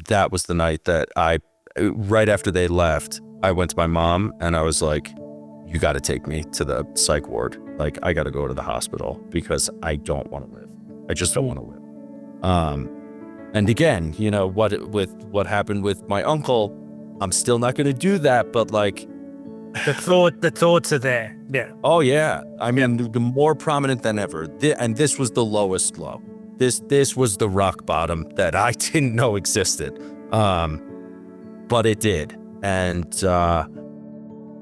that was the night that right after they left, I went to my mom and I was like, you got to take me to the psych ward. Like, I got to go to the hospital because I don't want to live. I just don't want to live. And again, you know, what happened with my uncle, I'm still not going to do that. But like, the thoughts are there. Yeah. Oh yeah. I mean, the more prominent than ever. And this was the lowest low. This was the rock bottom that I didn't know existed. But it did. And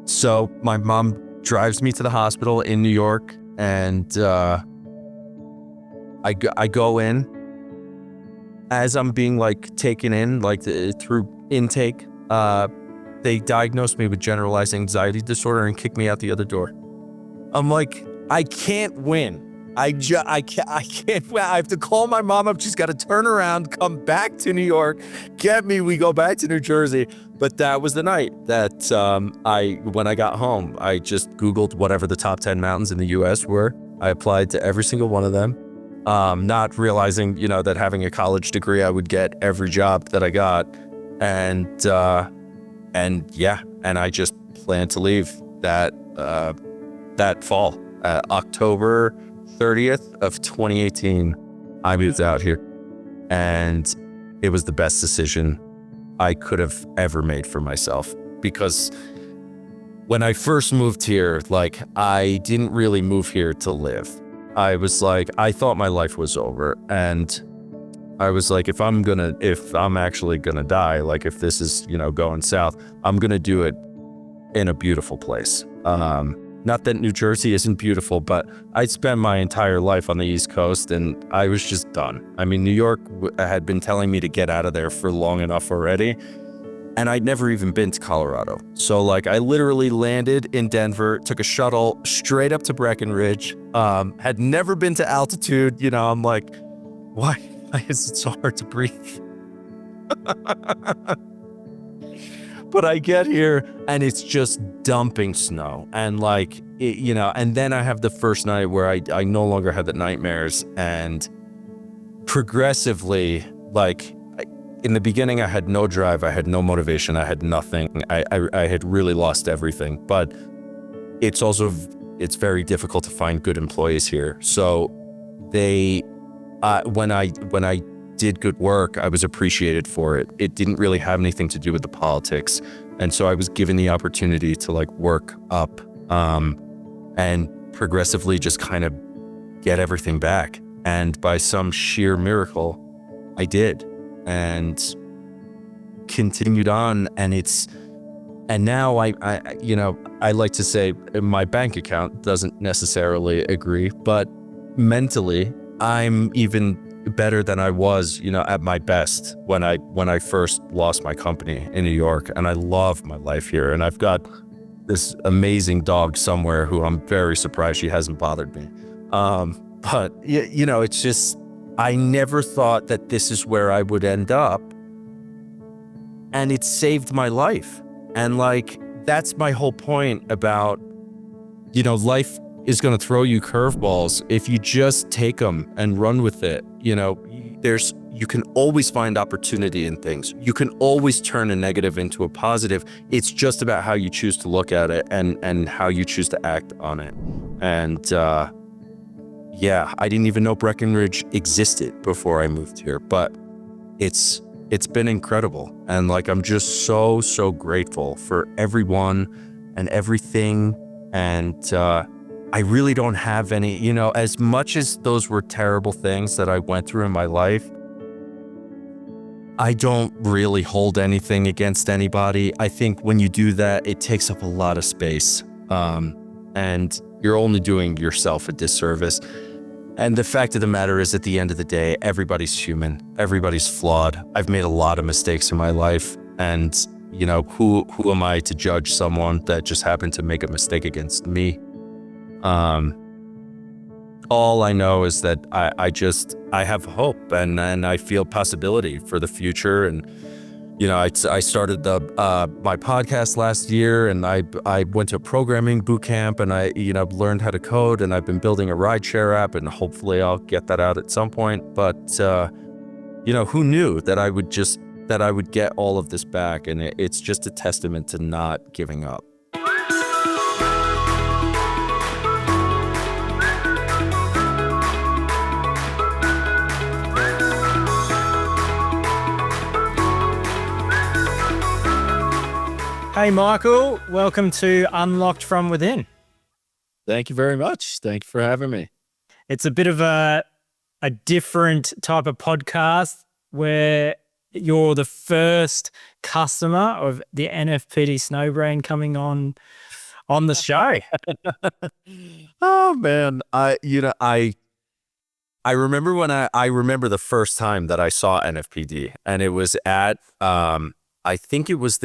so my mom drives me to the hospital in New York, and I go in. As I'm being like taken in, like through intake, they diagnosed me with generalized anxiety disorder and kicked me out the other door. I'm like, I can't win. I can't win. I have to call my mom up. She's got to turn around, come back to New York, get me. We go back to New Jersey. But that was the night that when I got home, I just Googled whatever the top 10 mountains in the U.S. were. I applied to every single one of them, not realizing, you know, that having a college degree, I would get every job that I got. And I just planned to leave that fall, October 30th of 2018. I moved out here, and it was the best decision I could have ever made for myself, because when I first moved here, like, I didn't really move here to live. I was like, I thought my life was over, and I was like, if I'm actually gonna die, like if this is, you know, going south, I'm gonna do it in a beautiful place. Not that New Jersey isn't beautiful, but I spent my entire life on the East Coast and I was just done. I mean, New York had been telling me to get out of there for long enough already, and I'd never even been to Colorado. So like, I literally landed in Denver, took a shuttle straight up to Breckenridge, had never been to altitude. You know, I'm like, why is it so hard to breathe? But I get here and it's just dumping snow, and like, you know, and then I have the first night where I no longer had the nightmares, and progressively, like, in the beginning, I had no drive, I had no motivation, I had nothing. I had really lost everything. But it's very difficult to find good employees here. So when I did good work, I was appreciated for it. It didn't really have anything to do with the politics. And so I was given the opportunity to like work up and progressively just kind of get everything back. And by some sheer miracle, I did, and continued on. And now I like to say my bank account doesn't necessarily agree, but mentally I'm even better than I was, you know, at my best when I first lost my company in New York. And I love my life here. And I've got this amazing dog somewhere who I'm very surprised she hasn't bothered me. But you know, it's just, I never thought that this is where I would end up. And it saved my life. And like, that's my whole point about, you know, life is going to throw you curveballs. If you just take them and run with it, you know, you can always find opportunity in things. You can always turn a negative into a positive. It's just about how you choose to look at it and how you choose to act on it. And yeah, I didn't even know Breckenridge existed before I moved here, but it's been incredible. And like, I'm just so grateful for everyone and everything. And I really don't have any, you know, as much as those were terrible things that I went through in my life, I don't really hold anything against anybody. I think when you do that, it takes up a lot of space, and you're only doing yourself a disservice. And the fact of the matter is, at the end of the day, everybody's human, everybody's flawed. I've made a lot of mistakes in my life, and you know, who am I to judge someone that just happened to make a mistake against me? All I know is that I have hope, and I feel possibility for the future. And, you know, I started my podcast last year, and I went to a programming boot camp, and I, you know, learned how to code, and I've been building a rideshare app, and hopefully I'll get that out at some point. But, you know, who knew that I would just that I would get all of this back, and it's just a testament to not giving up. Hey, Michael, welcome to Unlocked from Within. Thank you very much. Thank you for having me. It's a bit of a different type of podcast where you're the first customer of the NFPD Snow Brand coming on the show. Oh man, I remember when I remember the first time that I saw NFPD, and it was at I think it was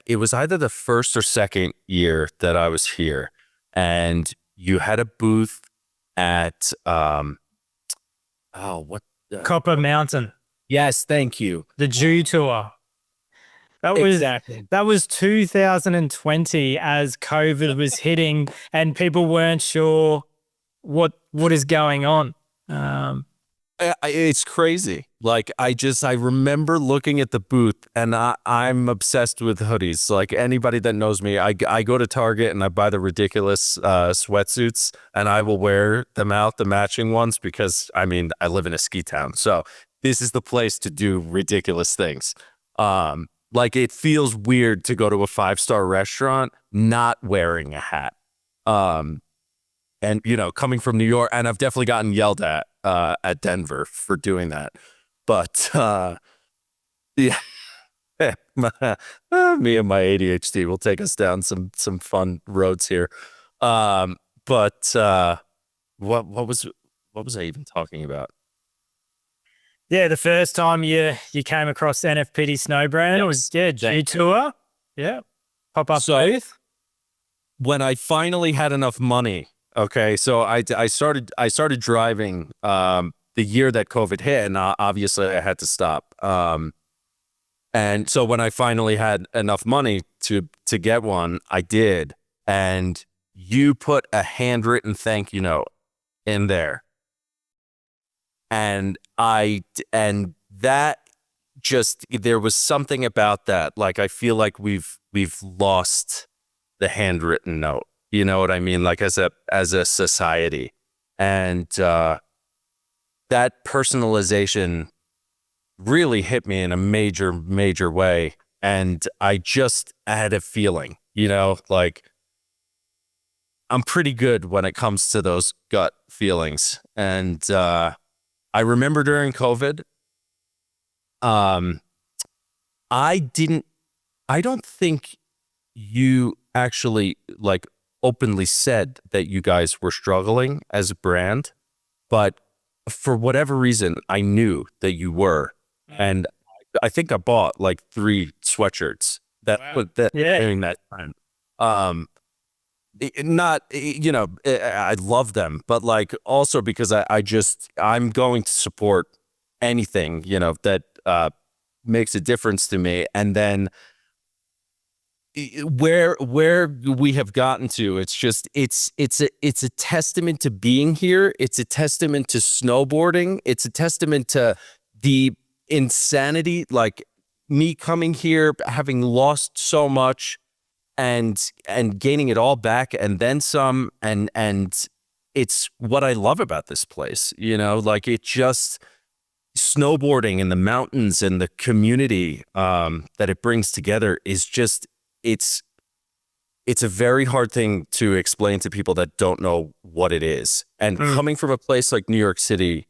it was either the first or second year that I was here, and you had a booth at Copper Mountain, yes, thank you. the Jew tour. Exactly. That was 2020 as COVID was hitting and people weren't sure what is going on. It's crazy. Like I remember looking at the booth, and I'm obsessed with hoodies. Like anybody that knows me, I go to Target and I buy the ridiculous sweatsuits, and I will wear them out, the matching ones, because I mean, I live in a ski town. So this is the place to do ridiculous things. Like it feels weird to go to a 5-star restaurant not wearing a hat. And coming from New York, and I've definitely gotten yelled at Denver for doing that. But yeah, me and my ADHD will take us down some fun roads here. But what was I even talking about? Yeah, the first time you came across NFPD Snow Brand, it was G Tour. Yeah, pop up booth. When I finally had enough money. Okay, so I started driving the year that COVID hit, and obviously I had to stop. And so when I finally had enough money to get one, I did. And you put a handwritten thank you note in there, and that just, there was something about that. Like I feel like we've lost the handwritten note. You know what I mean? Like as a society. And that personalization really hit me in a major, major way. And I had a feeling, like I'm pretty good when it comes to those gut feelings. And I remember during COVID, I don't think you actually like openly said that you guys were struggling as a brand, but for whatever reason, I knew that you were. And I think I bought like 3 sweatshirts during that time. I love them, but like also because I'm going to support anything, that makes a difference to me. And then where we have gotten to, it's a testament to being here. It's a testament to snowboarding. It's a testament to the insanity, like me coming here, having lost so much and gaining it all back and then some. And it's what I love about this place, like it just, snowboarding in the mountains and the community that it brings together is just, it's a very hard thing to explain to people that don't know what it is. And coming from a place like New York City,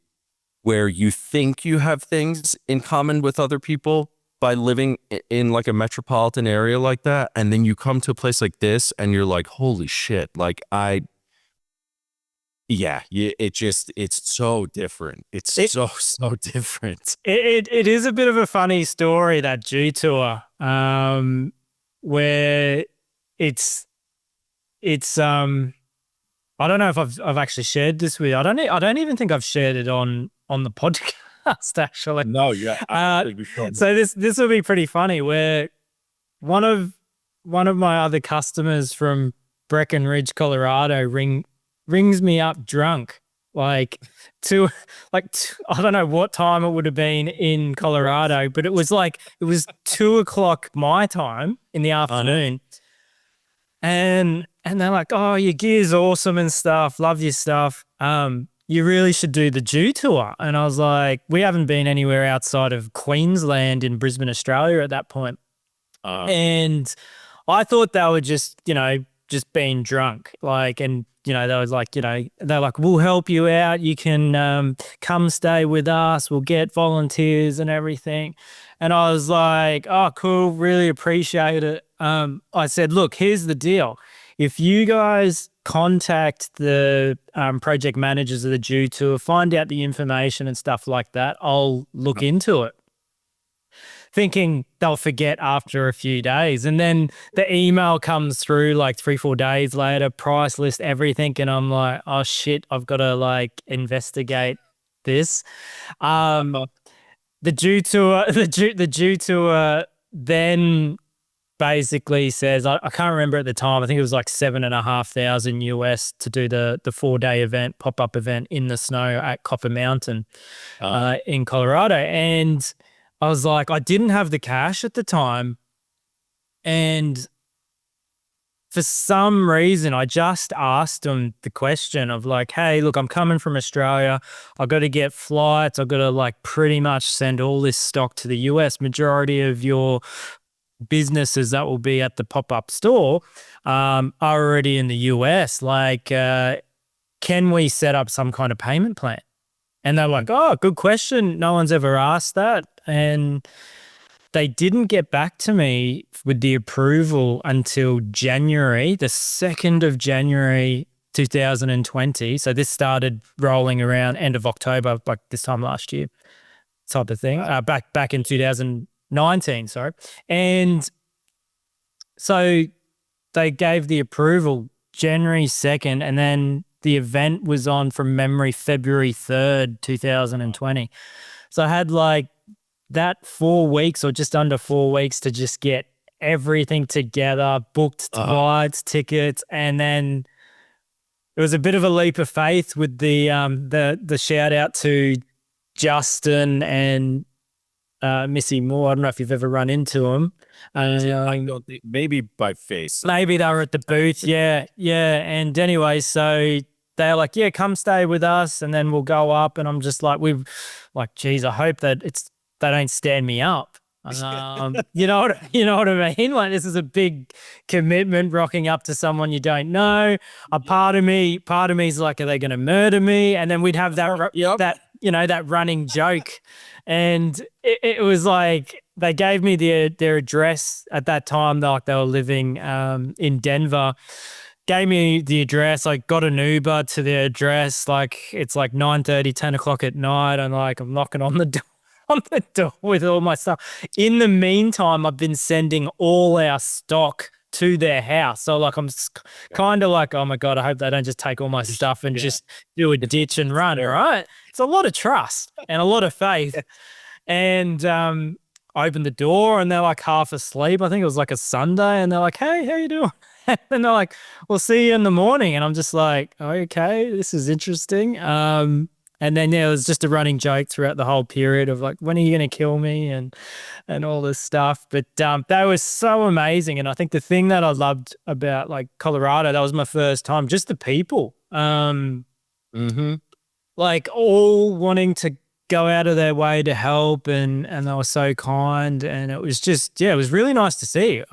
where you think you have things in common with other people by living in like a metropolitan area like that, and then you come to a place like this and you're like, holy shit, like it's so different. It's so different. It is a bit of a funny story, that G Tour, where it's I don't know if I've actually shared this with you. I don't even think I've shared it on the podcast actually. No, yeah. So this will be pretty funny, where one of my other customers from Breckenridge, Colorado rings me up drunk I don't know what time it would have been in Colorado, but it was 2:00 my time in the afternoon. And they're like, "Oh, your gear's awesome and stuff. Love your stuff. You really should do the Jew tour." And I was like, we haven't been anywhere outside of Queensland in Brisbane, Australia at that point. And I thought they were just being drunk. They're like, "We'll help you out. You can come stay with us. We'll get volunteers and everything." And I was like, "Oh, cool. Really appreciate it." I said, "Look, here's the deal. If you guys contact the project managers of the Jew tour, find out the information and stuff like that, I'll look into it." Thinking they'll forget after a few days. And then the email comes through like 3-4 days later, price list, everything. And I'm like, "Oh shit, I've got to investigate this." The Jew tour then basically says, I can't remember at the time, I think it was like $7,500 US to do the 4-day event, pop-up event in the snow at Copper Mountain in Colorado. And I was like, I didn't have the cash at the time. And for some reason, I just asked them the question of like, "Hey, look, I'm coming from Australia. I've got to get flights. I've got to pretty much send all this stock to the US. Majority of your businesses that will be at the pop-up store are already in the US. Can we set up some kind of payment plan?" And they're like, "Oh, good question. No one's ever asked that." And they didn't get back to me with the approval until January, the 2nd of January, 2020. So this started rolling around end of October, like this time last year, type of thing. Back in 2019, sorry. And so they gave the approval January 2nd, and then the event was on, from memory, February 3rd, 2020. So I had that 4 weeks or just under 4 weeks to just get everything together, booked flights, tickets, and then it was a bit of a leap of faith with the shout out to Justin and Missy Moore. I don't know if you've ever run into them. I know, maybe by face. Maybe they were at the booth. Yeah. And anyway, so they're like, "Yeah, come stay with us, and then we'll go up." And I'm just geez, I hope that they don't stand me up. You know what I mean? This is a big commitment, rocking up to someone you don't know. A part of me's like, are they going to murder me? And then we'd have that running joke. And it was like, they gave me their address at that time. They were living in Denver. Gave me the address. I got an Uber to their address. It's 9:30, 10 o'clock at night. And I'm knocking on the door with all my stuff. In the meantime, I've been sending all our stock to their house. So I'm kind of like, "Oh my God, I hope they don't just take all my stuff and just do a ditch and run." Right? It's a lot of trust and a lot of faith. And I opened the door and they're half asleep. I think it was a Sunday, and they're like, "Hey, how you doing?" And they're like, "We'll see you in the morning." And I'm just like, "Okay, this is interesting." And then it was just a running joke throughout the whole period of "When are you going to kill me?" and all this stuff. But that was so amazing. And I think the thing that I loved about Colorado, that was my first time, just the people, all wanting to go out of their way to help, and they were so kind. And it was just, it was really nice to see.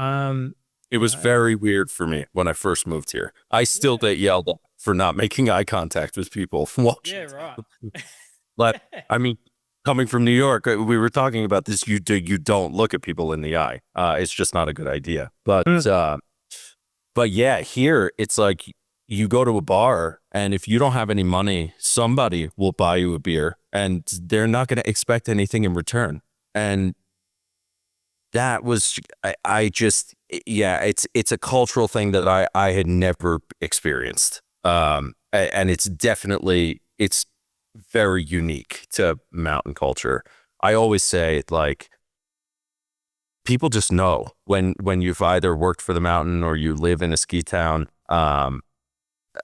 It was very weird for me when I first moved here. I still get yelled at for not making eye contact with people from watching. Yeah, right. Coming from New York, we were talking about this. You don't look at people in the eye. It's just not a good idea. But yeah, here it's like you go to a bar, and if you don't have any money, somebody will buy you a beer, and they're not going to expect anything in return. And that was, it's a cultural thing that I had never experienced. And it's very unique to mountain culture. I always say people just know when you've either worked for the mountain or you live in a ski town.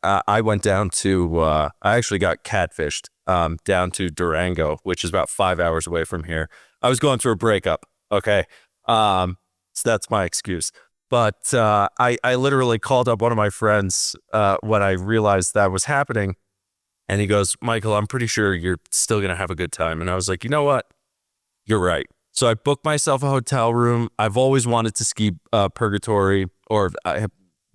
I went down to, I actually got catfished down to Durango, which is about 5 hours away from here. I was going through a breakup. Okay. So that's my excuse. But I literally called up one of my friends when I realized that was happening. And he goes, Michael, I'm pretty sure you're still going to have a good time. And I was like, you know what? You're right. So I booked myself a hotel room. I've always wanted to ski Purgatory, or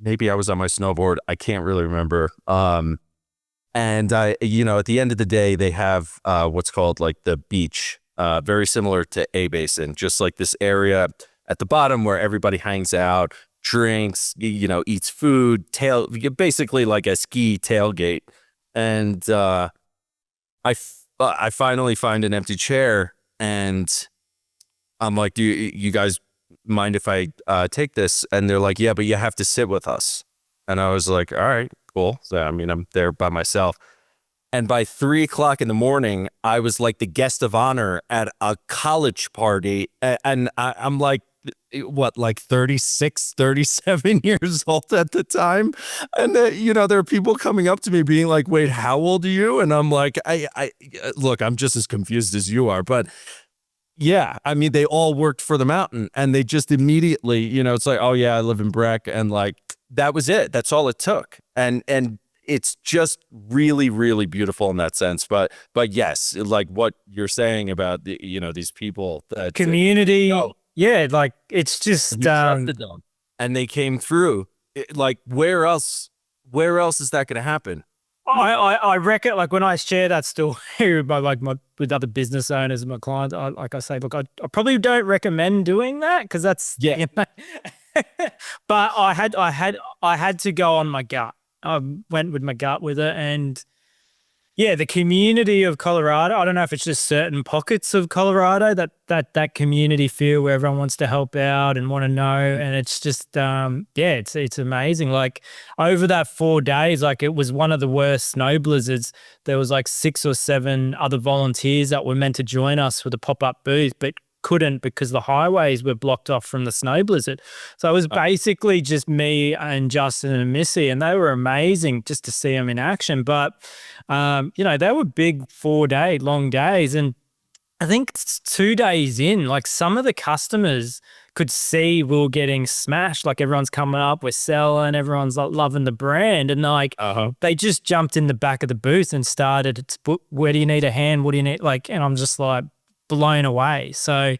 maybe I was on my snowboard. I can't really remember. And I, at the end of the day, they have what's called like the beach, very similar to A Basin, just like this area at the bottom where everybody hangs out, drinks, eats food, basically like a ski tailgate. And I finally find an empty chair, and I'm like, do you guys mind if I take this? And they're like, yeah, but you have to sit with us. And I was like, all right, cool. So, I mean, I'm there by myself. And by 3 o'clock in the morning, I was like the guest of honor at a college party. And I'm like, what, like 36, 37 years old at the time. And, there are people coming up to me being like, wait, how old are you? And I'm like, I look, I'm just as confused as you are. But yeah, I mean, they all worked for the mountain, and they just immediately, it's like, oh yeah, I live in Breck. And like, that was it. That's all it took. And it's just really, really beautiful in that sense. But yes, like what you're saying about these people that Community. Yeah, like it's just and they came through. Like where else is that going to happen? I reckon, like when I share that story with other business owners and my clients, like I say, look, I probably don't recommend doing that because that's but I had to go on my gut. I went with my gut with it, and yeah, the community of Colorado. I don't know if it's just certain pockets of Colorado that community feel where everyone wants to help out and want to know, and it's just it's amazing. Like over that 4 days, like it was one of the worst snow blizzards. There was like 6 or 7 other volunteers that were meant to join us for the pop-up booth, but couldn't because the highways were blocked off from the snow blizzard. So it was basically just me and Justin and Missy, and they were amazing just to see them in action. But, they were big 4-day long days. And I think 2 days in, like some of the customers could see we were getting smashed. Like everyone's coming up, we're selling, everyone's like loving the brand. And like, they just jumped in the back of the booth and started, where do you need a hand? What do you need? Like, and I'm just like, blown away. So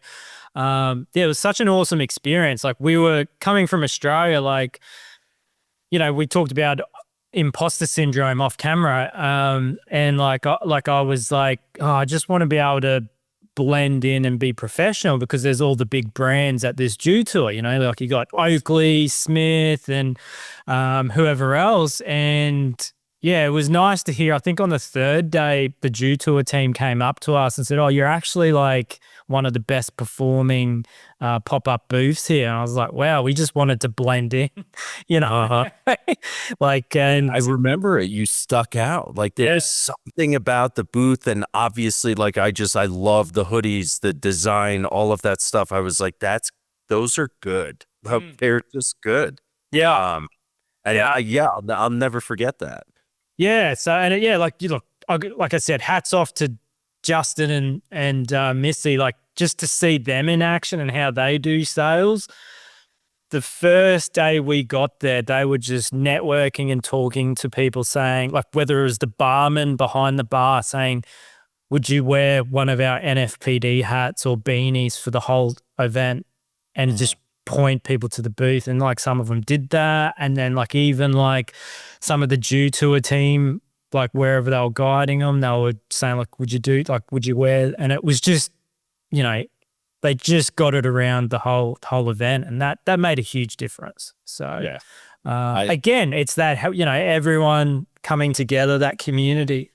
it was such an awesome experience. Like we were coming from Australia, like, we talked about imposter syndrome off camera. And like I was like, oh, I just want to be able to blend in and be professional because there's all the big brands at this Dew tour, like you got Oakley, Smith, and whoever else. And yeah, it was nice to hear. I think on the 3rd day, the Dew Tour team came up to us and said, oh, you're actually like one of the best performing pop-up booths here. And I was like, wow, we just wanted to blend in, like, and I remember it. You stuck out. Like there's something about the booth. And obviously, like, I love the hoodies, the design, all of that stuff. I was like, those are good. They're just good. Yeah. I'll never forget that. Yeah. So, and like I said, hats off to Justin and Missy, like just to see them in action and how they do sales. The first day we got there, they were just networking and talking to people saying, like, whether it was the barman behind the bar saying, would you wear one of our NFPD hats or beanies for the whole event? And just point people to the booth. And like some of them did that. And then like even like some of the Dew Tour team, like wherever they were guiding them, they were saying like, would you wear? And it was just, they just got it around the whole event, and that made a huge difference. So again, it's that, everyone coming together, that community.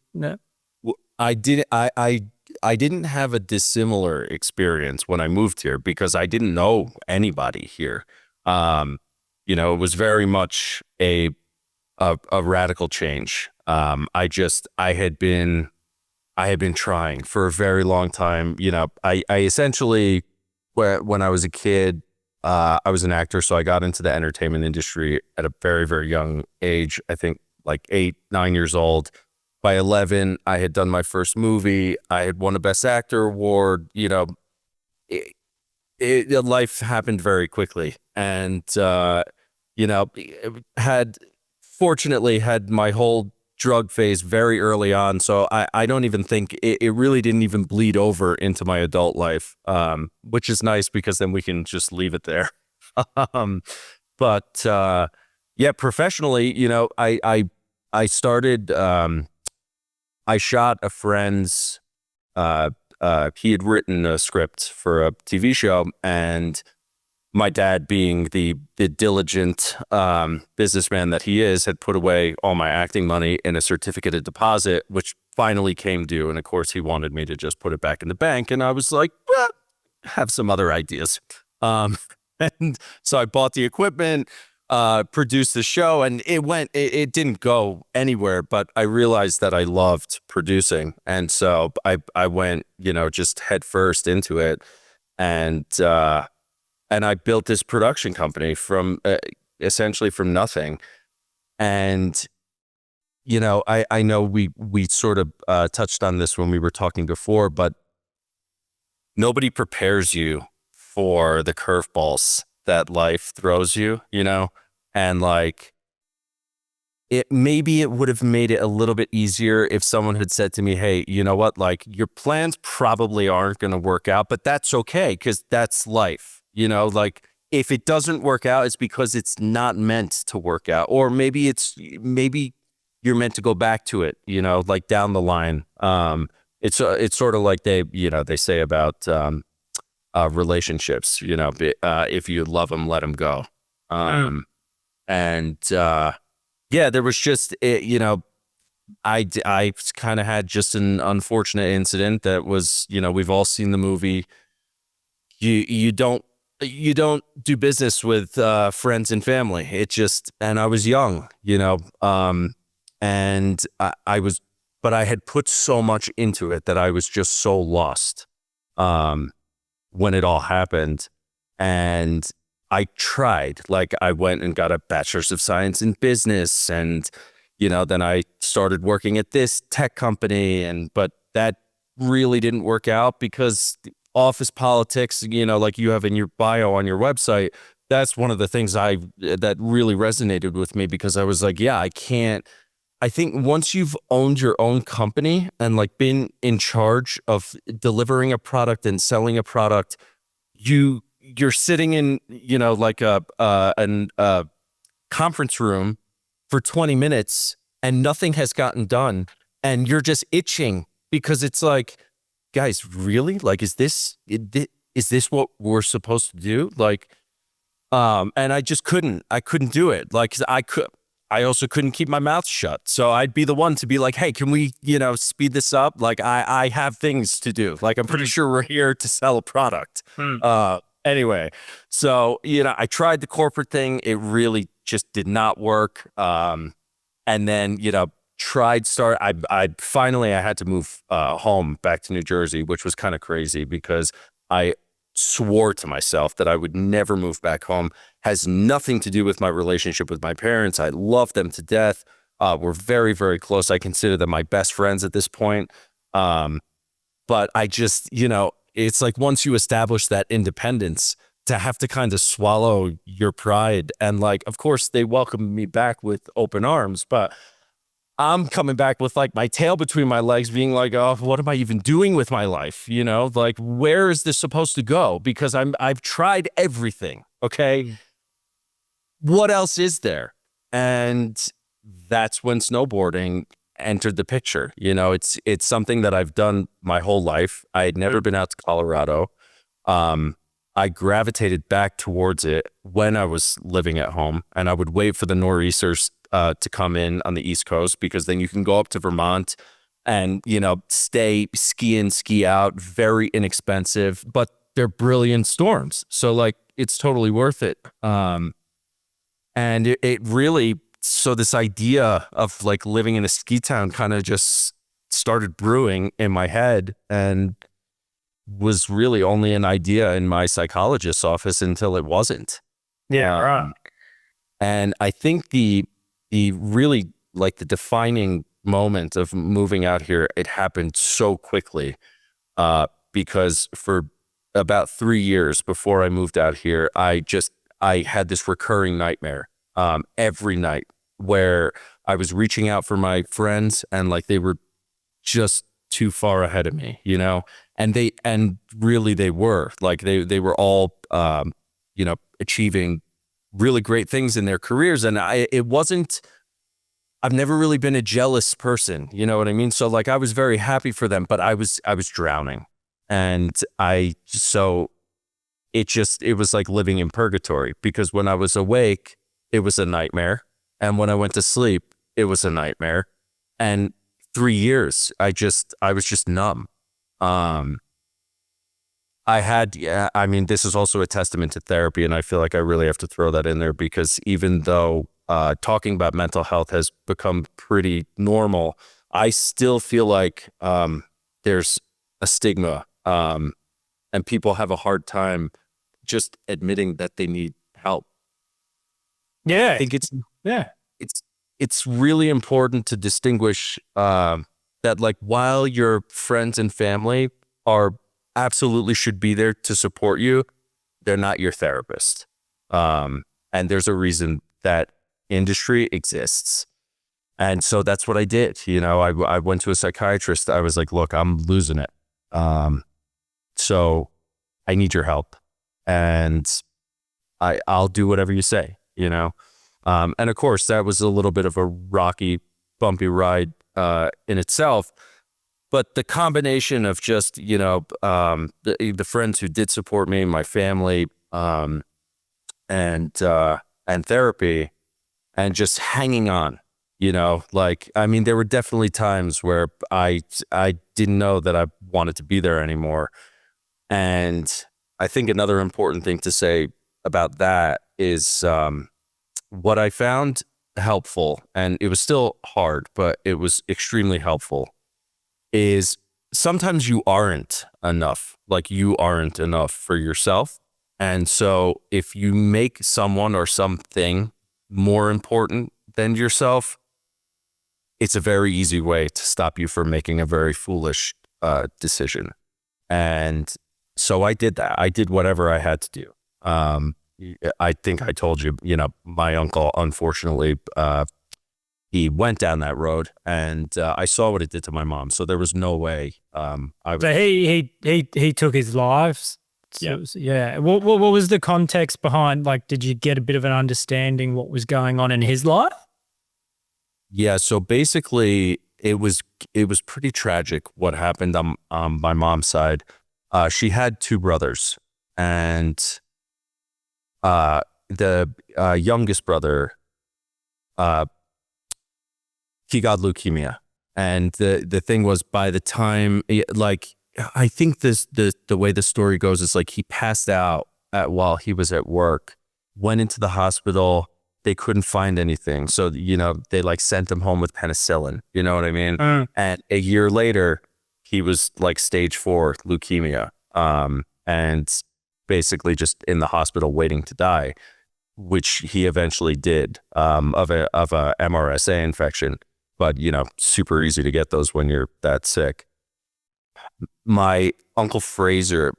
I didn't have a dissimilar experience when I moved here because I didn't know anybody here. It was very much a radical change. I had been trying for a very long time. I essentially, when I was a kid, I was an actor, so I got into the entertainment industry at a very, very young age. I think like 8, 9 years old. By 11, I had done my first movie. I had won a Best Actor award. You know, life happened very quickly. And, you know, fortunately had my whole drug phase very early on. So I don't even think it really didn't even bleed over into my adult life, which is nice because then we can just leave it there. But yeah, professionally, you know, I started, I shot a friend's, he had written a script for a TV show, and my dad, being the diligent businessman that he is, had put away all my acting money in a certificate of deposit, which finally came due. And of course, he wanted me to just put it back in the bank. And I was like, well, have some other ideas. And so I bought the equipment, produced the show, and it didn't go anywhere, but I realized that I loved producing. And so I went, you know, just head first into it. And I built this production company from essentially from nothing. And, you know, I know we sort of touched on this when we were talking before, but nobody prepares you for the curveballs that life throws you, you know? And like, maybe it would have made it a little bit easier if someone had said to me, hey, you know what, like, your plans probably aren't going to work out, but that's okay, because that's life. You know, like, if it doesn't work out, it's because it's not meant to work out. Or maybe you're meant to go back to it, you know, like down the line. It's sort of like they say about relationships, you know, if you love them, let them go. And yeah, there was just, you know, I kind of had just an unfortunate incident that was, you know, we've all seen the movie. You don't do business with friends and family. And I was young, you know, and but I had put so much into it that I was just so lost when it all happened. And I tried, like, I went and got a bachelor's of science in business, and, you know, then I started working at this tech company, but that really didn't work out because office politics, you know, like you have in your bio on your website, that's one of the things that really resonated with me, because I was like, yeah, I think once you've owned your own company and like been in charge of delivering a product and selling a product, you're sitting in, you know, like a conference room for 20 minutes and nothing has gotten done, and you're just itching because it's like, guys, really? Like, is this what we're supposed to do? Like, and I couldn't do it. Like, 'cause I also couldn't keep my mouth shut. So I'd be the one to be like, hey, can we, you know, speed this up? Like, I have things to do. Like, I'm pretty sure we're here to sell a product. Anyway, so, you know, I tried the corporate thing. It really just did not work. And then, you know, I finally had to move home back to New Jersey, which was kind of crazy because I swore to myself that I would never move back home. Has nothing to do with my relationship with my parents. I love them to death. We're very, very close. I consider them my best friends at this point. But I just, you know, it's like once you establish that independence, to have to kind of swallow your pride. And like, of course, they welcomed me back with open arms, but I'm coming back with like my tail between my legs, being like, oh, what am I even doing with my life? You know, like, where is this supposed to go? Because I've tried everything. Okay. What else is there? And that's when snowboarding entered the picture. You know, it's something that I've done my whole life. I had never been out to Colorado. I gravitated back towards it when I was living at home, and I would wait for the nor'easters to come in on the East Coast, because then you can go up to Vermont and, you know, ski in, ski out, very inexpensive, but they're brilliant storms. So like, it's totally worth it. And it really, so this idea of like living in a ski town kind of just started brewing in my head, and was really only an idea in my psychologist's office until it wasn't. Yeah, right. And I think the really like the defining moment of moving out here, it happened so quickly, because for about 3 years before I moved out here, I had this recurring nightmare, every night, where I was reaching out for my friends and like they were just too far ahead of me, you know, and really they were like, they were all, you know, achieving really great things in their careers. And I've never really been a jealous person, you know what I mean? So like, I was very happy for them, but I was drowning, and it was like living in purgatory, because when I was awake, it was a nightmare. And when I went to sleep, it was a nightmare. And 3 years, I was just numb. I mean, this is also a testament to therapy, and I feel like I really have to throw that in there, because even though talking about mental health has become pretty normal, I still feel like there's a stigma, and people have a hard time just admitting that they need help. Yeah. I think it's really important to distinguish that, like, while your friends and family are absolutely should be there to support you, they're not your therapist. And there's a reason that industry exists. And so that's what I did. You know, I went to a psychiatrist. I was like, look, I'm losing it. So I need your help, and I'll do whatever you say, you know? And of course that was a little bit of a rocky, bumpy ride, in itself, but the combination of just, you know, the friends who did support me, my family, and therapy, and just hanging on, you know, like, I mean, there were definitely times where I didn't know that I wanted to be there anymore. And I think another important thing to say about that is, what I found helpful, and it was still hard, but it was extremely helpful, is sometimes you aren't enough. Like, you aren't enough for yourself. And so if you make someone or something more important than yourself, it's a very easy way to stop you from making a very foolish decision. And so I did that. I did whatever I had to do. I think I told you, you know, my uncle, unfortunately, he went down that road, and I saw what it did to my mom. So there was no way. So he took his life. So, yeah. What was the context behind? Like, did you get a bit of an understanding what was going on in his life? Yeah. So basically, it was pretty tragic what happened on my mom's side. She had 2 brothers, and the youngest brother, he got leukemia. And the thing was, by the time, like, I think the way the story goes is like, he passed out while he was at work, went into the hospital. They couldn't find anything. So, you know, they like sent him home with penicillin, you know what I mean? And a year later, he was like stage 4 leukemia. And basically just in the hospital waiting to die, which he eventually did, of a MRSA infection. But, you know, super easy to get those when you're that sick. My Uncle Fraser,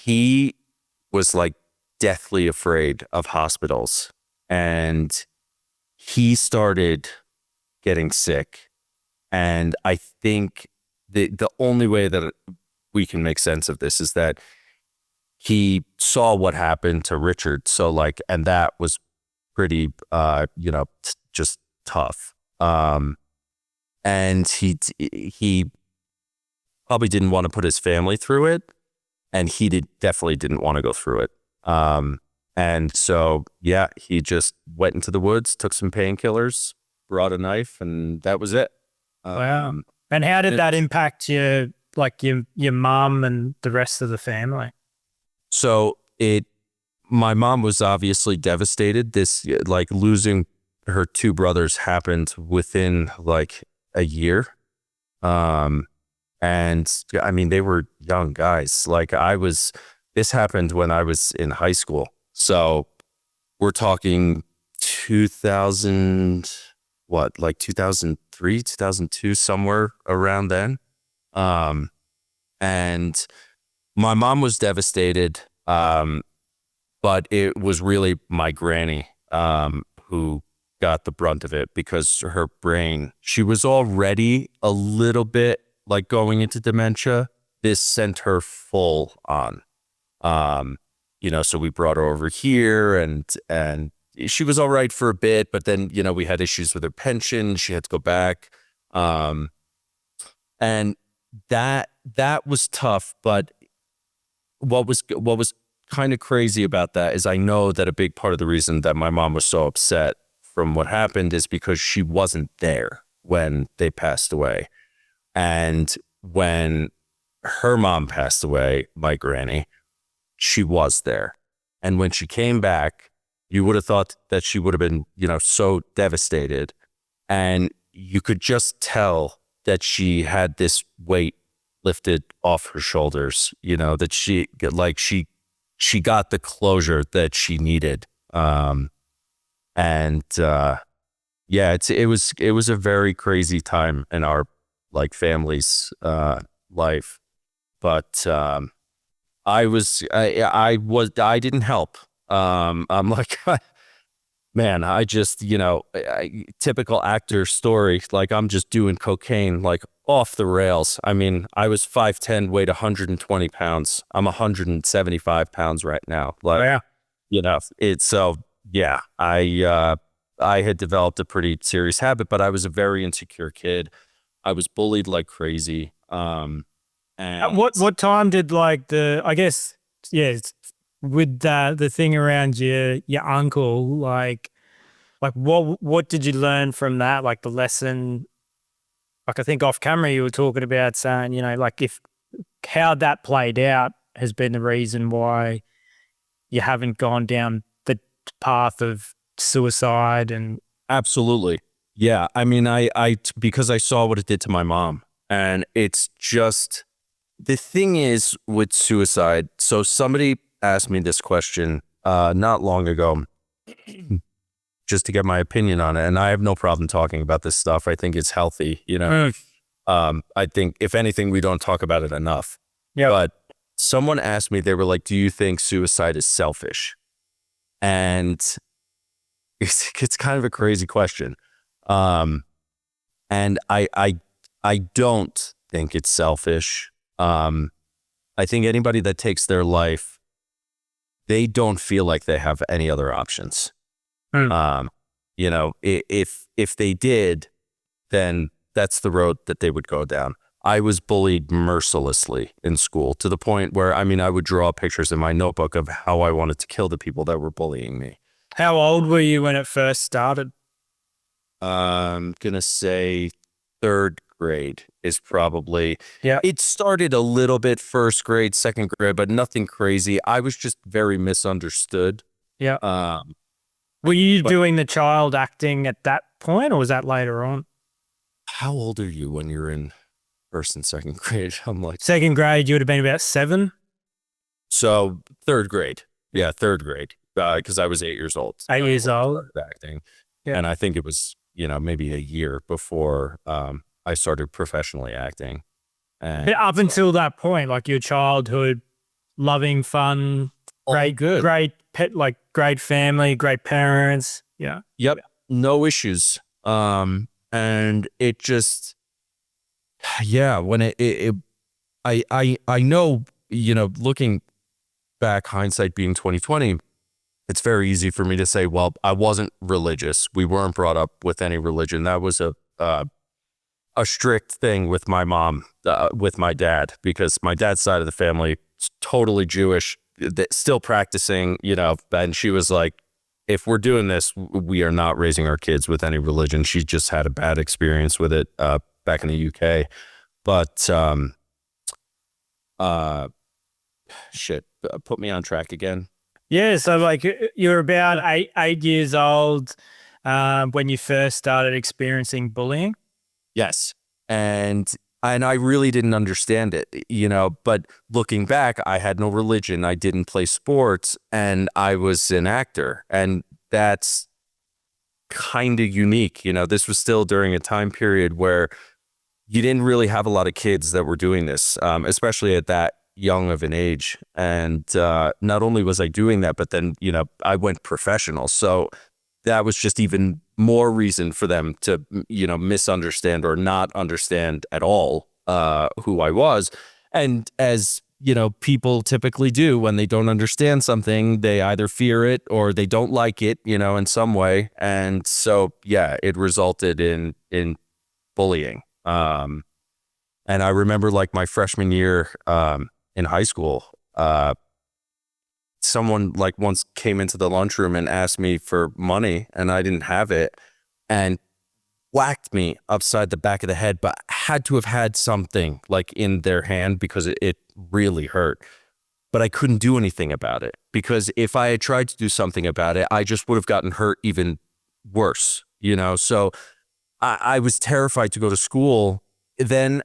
he was like deathly afraid of hospitals, and he started getting sick. And I think the only way that we can make sense of this is that he saw what happened to Richard. So like, and that was pretty, you know, just tough. And he probably didn't want to put his family through it, and he definitely didn't want to go through it. And so, yeah, he just went into the woods, took some painkillers, brought a knife, and that was it. Wow. And how did that impact your mom and the rest of the family? So my mom was obviously devastated. This, like, losing her 2 brothers happened within like a year. And I mean, they were young guys. Like, this happened when I was in high school. So we're talking 2000, what, like 2003, 2002, somewhere around then. And my mom was devastated. But it was really my granny, who got the brunt of it, because her brain, she was already a little bit like going into dementia. This sent her full on. So we brought her over here, and she was all right for a bit, but then, we had issues with her pension. She had to go back. And that was tough. But what was kind of crazy about that is I know that a big part of the reason that my mom was so upset from what happened is because she wasn't there when they passed away. And when her mom passed away, my granny, she was there. And when she came back, you would have thought that she would have been, so devastated. And you could just tell that she had this weight lifted off her shoulders, that she got the closure that she needed. It was a very crazy time in our family's life. But I didn't help. I'm like, man, I just, typical actor story. Like, I'm just doing cocaine, like off the rails. I mean, I was 5'10", weighed 120 pounds. I'm 175 pounds right now. Like, it's so, yeah, I had developed a pretty serious habit, but I was a very insecure kid. I was bullied like crazy. And At what time did with the thing around your uncle, what did you learn from that? Like the lesson, I think off camera you were talking about saying, if how that played out has been the reason why you haven't gone down the path of suicide. And absolutely. Yeah. I mean, because I saw what it did to my mom, and it's just, the thing is with suicide. So somebody asked me this question not long ago, just to get my opinion on it. And I have no problem talking about this stuff. I think it's healthy, I think if anything, we don't talk about it enough. Yeah. But someone asked me, they were like, do you think suicide is selfish? And it's kind of a crazy question. And I don't think it's selfish. I think anybody that takes their life, they don't feel like they have any other options. If they did, then that's the road that they would go down. I was bullied mercilessly in school, to the point where, I would draw pictures in my notebook of how I wanted to kill the people that were bullying me. How old were you when it first started? I'm going to say third grade is probably, Yeah. It started a little bit first grade, second grade, but nothing crazy. I was just very misunderstood. Yeah. Were you but- doing the child acting at that point, or was that later on? How old are you when you're in first and second grade? I'm like, Second grade, you would have been about 7? so third grade. Yeah, third grade. Because I was 8 years old. 8 years old. Started acting. Yeah. And I think it was, maybe a year before I started professionally acting. And But up until that point, like your childhood, loving, fun, great pet, great family, great parents. Yeah. Yep. No issues. And it just, when I know, looking back, hindsight being 2020, it's very easy for me to say, well, I wasn't religious. We weren't brought up with any religion. That was a strict thing with my mom, with my dad, because my dad's side of the family is totally Jewish, still practicing, and she was like, if we're doing this, we are not raising our kids with any religion. She just had a bad experience with it back in the UK. But put me on track again. Yeah. So you're about eight years old when you first started experiencing bullying. Yes. And I really didn't understand it, but looking back, I had no religion. I didn't play sports, and I was an actor. And that's kind of unique. You know, this was still during a time period where you didn't really have a lot of kids that were doing this, especially at that young of an age. And not only was I doing that, but then, you know, I went professional. So that was just even more reason for them to, you know, misunderstand or not understand at all who I was. And as, you know, people typically do when they don't understand something, they either fear it or they don't like it, you know, in some way. And so, yeah, it resulted in bullying. And I remember like my freshman year in high school, someone like once came into the lunchroom and asked me for money and I didn't have it and whacked me upside the back of the head, but had to have had something like in their hand because it really hurt. But I couldn't do anything about it because if I had tried to do something about it, I just would have gotten hurt even worse, you know? So I was terrified to go to school. Then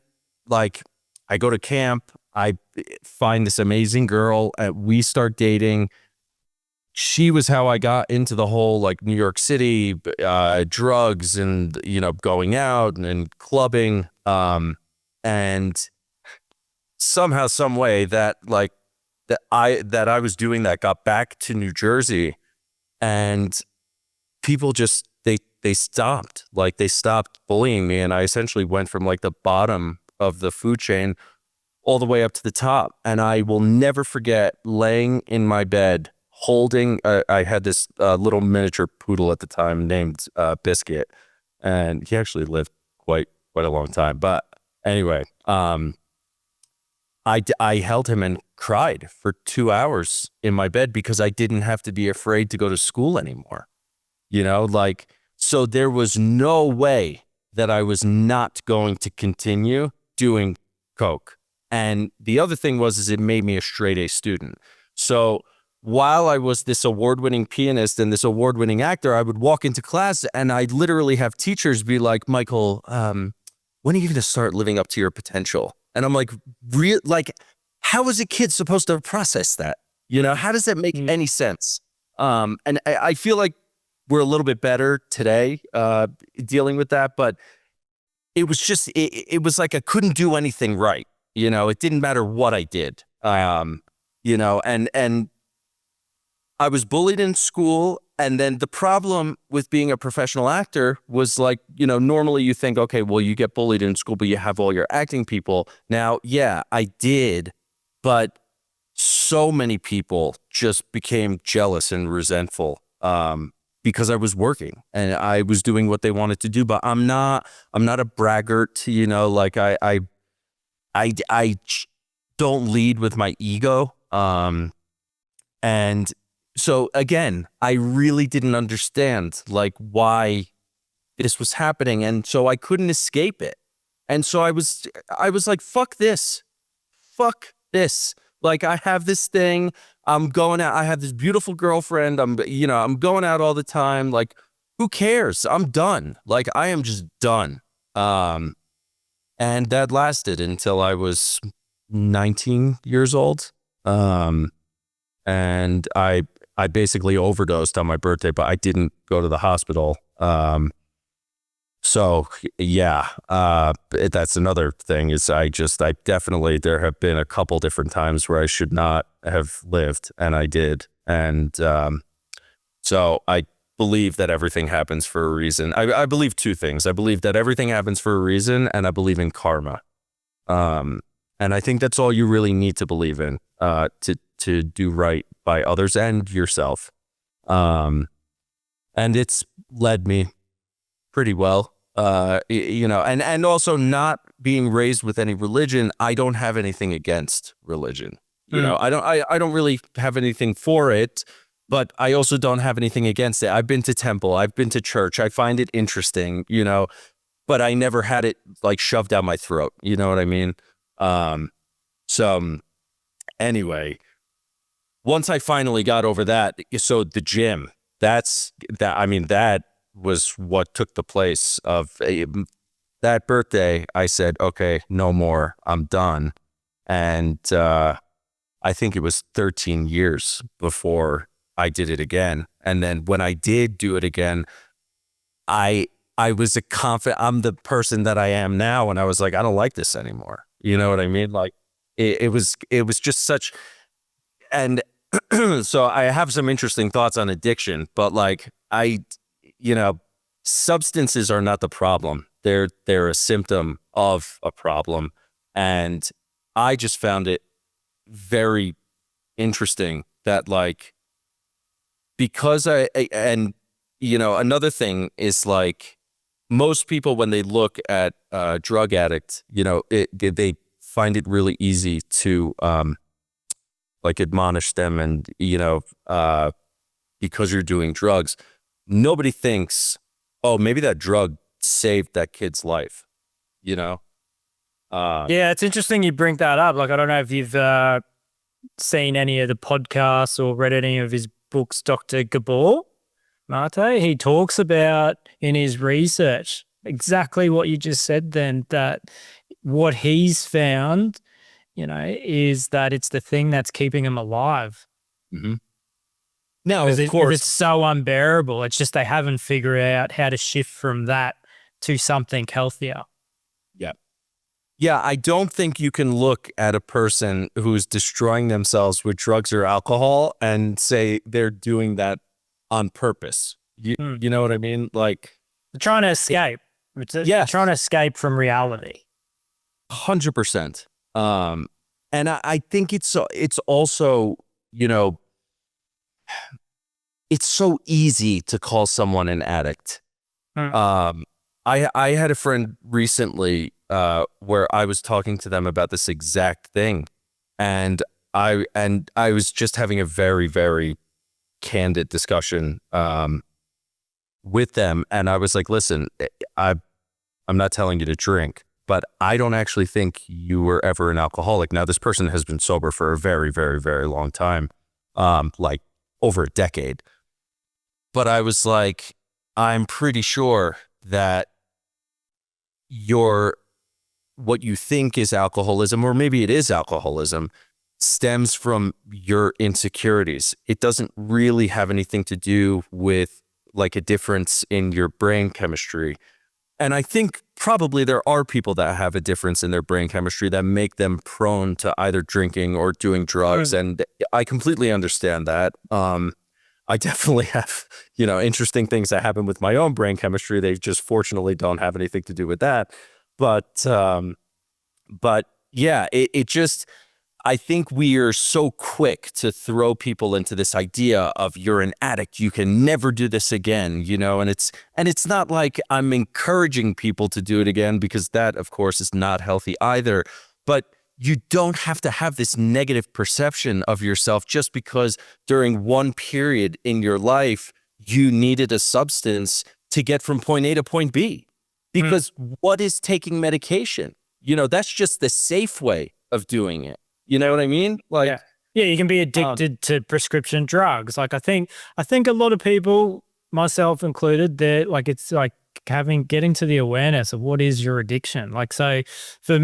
like I go to camp, I find this amazing girl, we start dating. She was how I got into the whole like New York City, drugs and, you know, going out and clubbing. And somehow, some way that like that I was doing that got back to New Jersey and people just, they stopped, like they stopped bullying me. And I essentially went from like the bottom of the food chain all the way up to the top. And I will never forget laying in my bed holding, I had this little miniature poodle at the time named Biscuit, and he actually lived quite a long time. But anyway, I held him and cried for 2 hours in my bed because I didn't have to be afraid to go to school anymore. You know, like, so there was no way that I was not going to continue doing coke. And the other thing is it made me a straight A student. So while I was this award-winning pianist and this award-winning actor, I would walk into class and I'd literally have teachers be like, Michael, when are you going to start living up to your potential? And I'm like, how is a kid supposed to process that? You know, how does that make any sense? And I feel like we're a little bit better today dealing with that, but it was just, it was like I couldn't do anything right. You know, it didn't matter what I did, you know, and I was bullied in school. And then the problem with being a professional actor was like, you know, normally you think, okay, well, you get bullied in school, but you have all your acting people. Now, yeah, I did, but so many people just became jealous and resentful because I was working and I was doing what they wanted to do. But I'm not a braggart, you know, like I don't lead with my ego. And so again, I really didn't understand like why this was happening. And so I couldn't escape it. And so I was like, fuck this. Like I have this thing, I'm going out. I have this beautiful girlfriend. I'm going out all the time. Like, who cares? I'm done. Like, I am just done. And that lasted until I was 19 years old. And I basically overdosed on my birthday, but I didn't go to the hospital. So yeah, that's another thing is I definitely, there have been a couple different times where I should not have lived and I did. And, so I believe that everything happens for a reason. I believe two things. I believe that everything happens for a reason and I believe in karma. And I think that's all you really need to believe in, to do right by others and yourself. And it's led me pretty well, you know, and also not being raised with any religion. I don't have anything against religion. You know, I don't really have anything for it, but I also don't have anything against it. I've been to temple, I've been to church. I find it interesting, you know, but I never had it like shoved down my throat. You know what I mean? So anyway, once I finally got over that, so the gym, that was what took the place of that birthday. I said, okay, no more, I'm done. And I think it was 13 years before I did it again. And then when I did do it again, I was I'm the person that I am now, and I was like, I don't like this anymore. You know what I mean? Like it was just such, and so I have some interesting thoughts on addiction, but like substances are not the problem. They're a symptom of a problem. And I just found it very interesting that like, because another thing is like, most people, when they look at a drug addict, they find it really easy to like admonish them, and because you're doing drugs, nobody thinks, oh, maybe that drug saved that kid's life. Yeah, it's interesting you bring that up. Like, I don't know if you've seen any of the podcasts or read any of his books, Dr. Gabor Mate. He talks about in his research exactly what you just said then, that what he's found, is that it's the thing that's keeping him alive. Mm-hmm. Now, of course, it's so unbearable. It's just they haven't figured out how to shift from that to something healthier. Yeah. Yeah, I don't think you can look at a person who's destroying themselves with drugs or alcohol and say they're doing that on purpose. You know what I mean? Like, they're trying to escape. Trying to escape from reality. 100%. And I think it's also, it's so easy to call someone an addict. I had a friend recently where I was talking to them about this exact thing, and I was just having a very, very candid discussion with them, and I was like, listen, I'm not telling you to drink, but I don't actually think you were ever an alcoholic. Now, this person has been sober for a very, very, very long time, like over a decade. But I was like, I'm pretty sure that what you think is alcoholism, or maybe it is alcoholism, stems from your insecurities. It doesn't really have anything to do with like a difference in your brain chemistry. And I think probably there are people that have a difference in their brain chemistry that make them prone to either drinking or doing drugs. And I completely understand that. I definitely have, interesting things that happen with my own brain chemistry. They just fortunately don't have anything to do with that. But yeah, it just, I think we are so quick to throw people into this idea of, you're an addict, you can never do this again, and it's not like I'm encouraging people to do it again, because that, of course, is not healthy either. But you don't have to have this negative perception of yourself just because during one period in your life you needed a substance to get from point A to point B. Because what is taking medication? That's just the safe way of doing it. You know what I mean? Like, yeah, you can be addicted to prescription drugs. Like, I think a lot of people, myself included, that like, it's like getting to the awareness of what is your addiction. Like, so for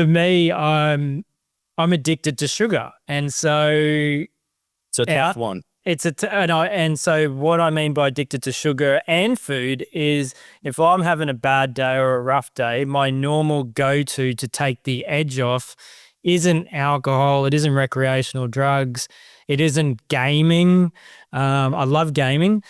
me, I'm addicted to sugar, and so it's a tough one. And so what I mean by addicted to sugar and food is, if I'm having a bad day or a rough day, my normal go-to to take the edge off isn't alcohol, it isn't recreational drugs, it isn't gaming. I love gaming.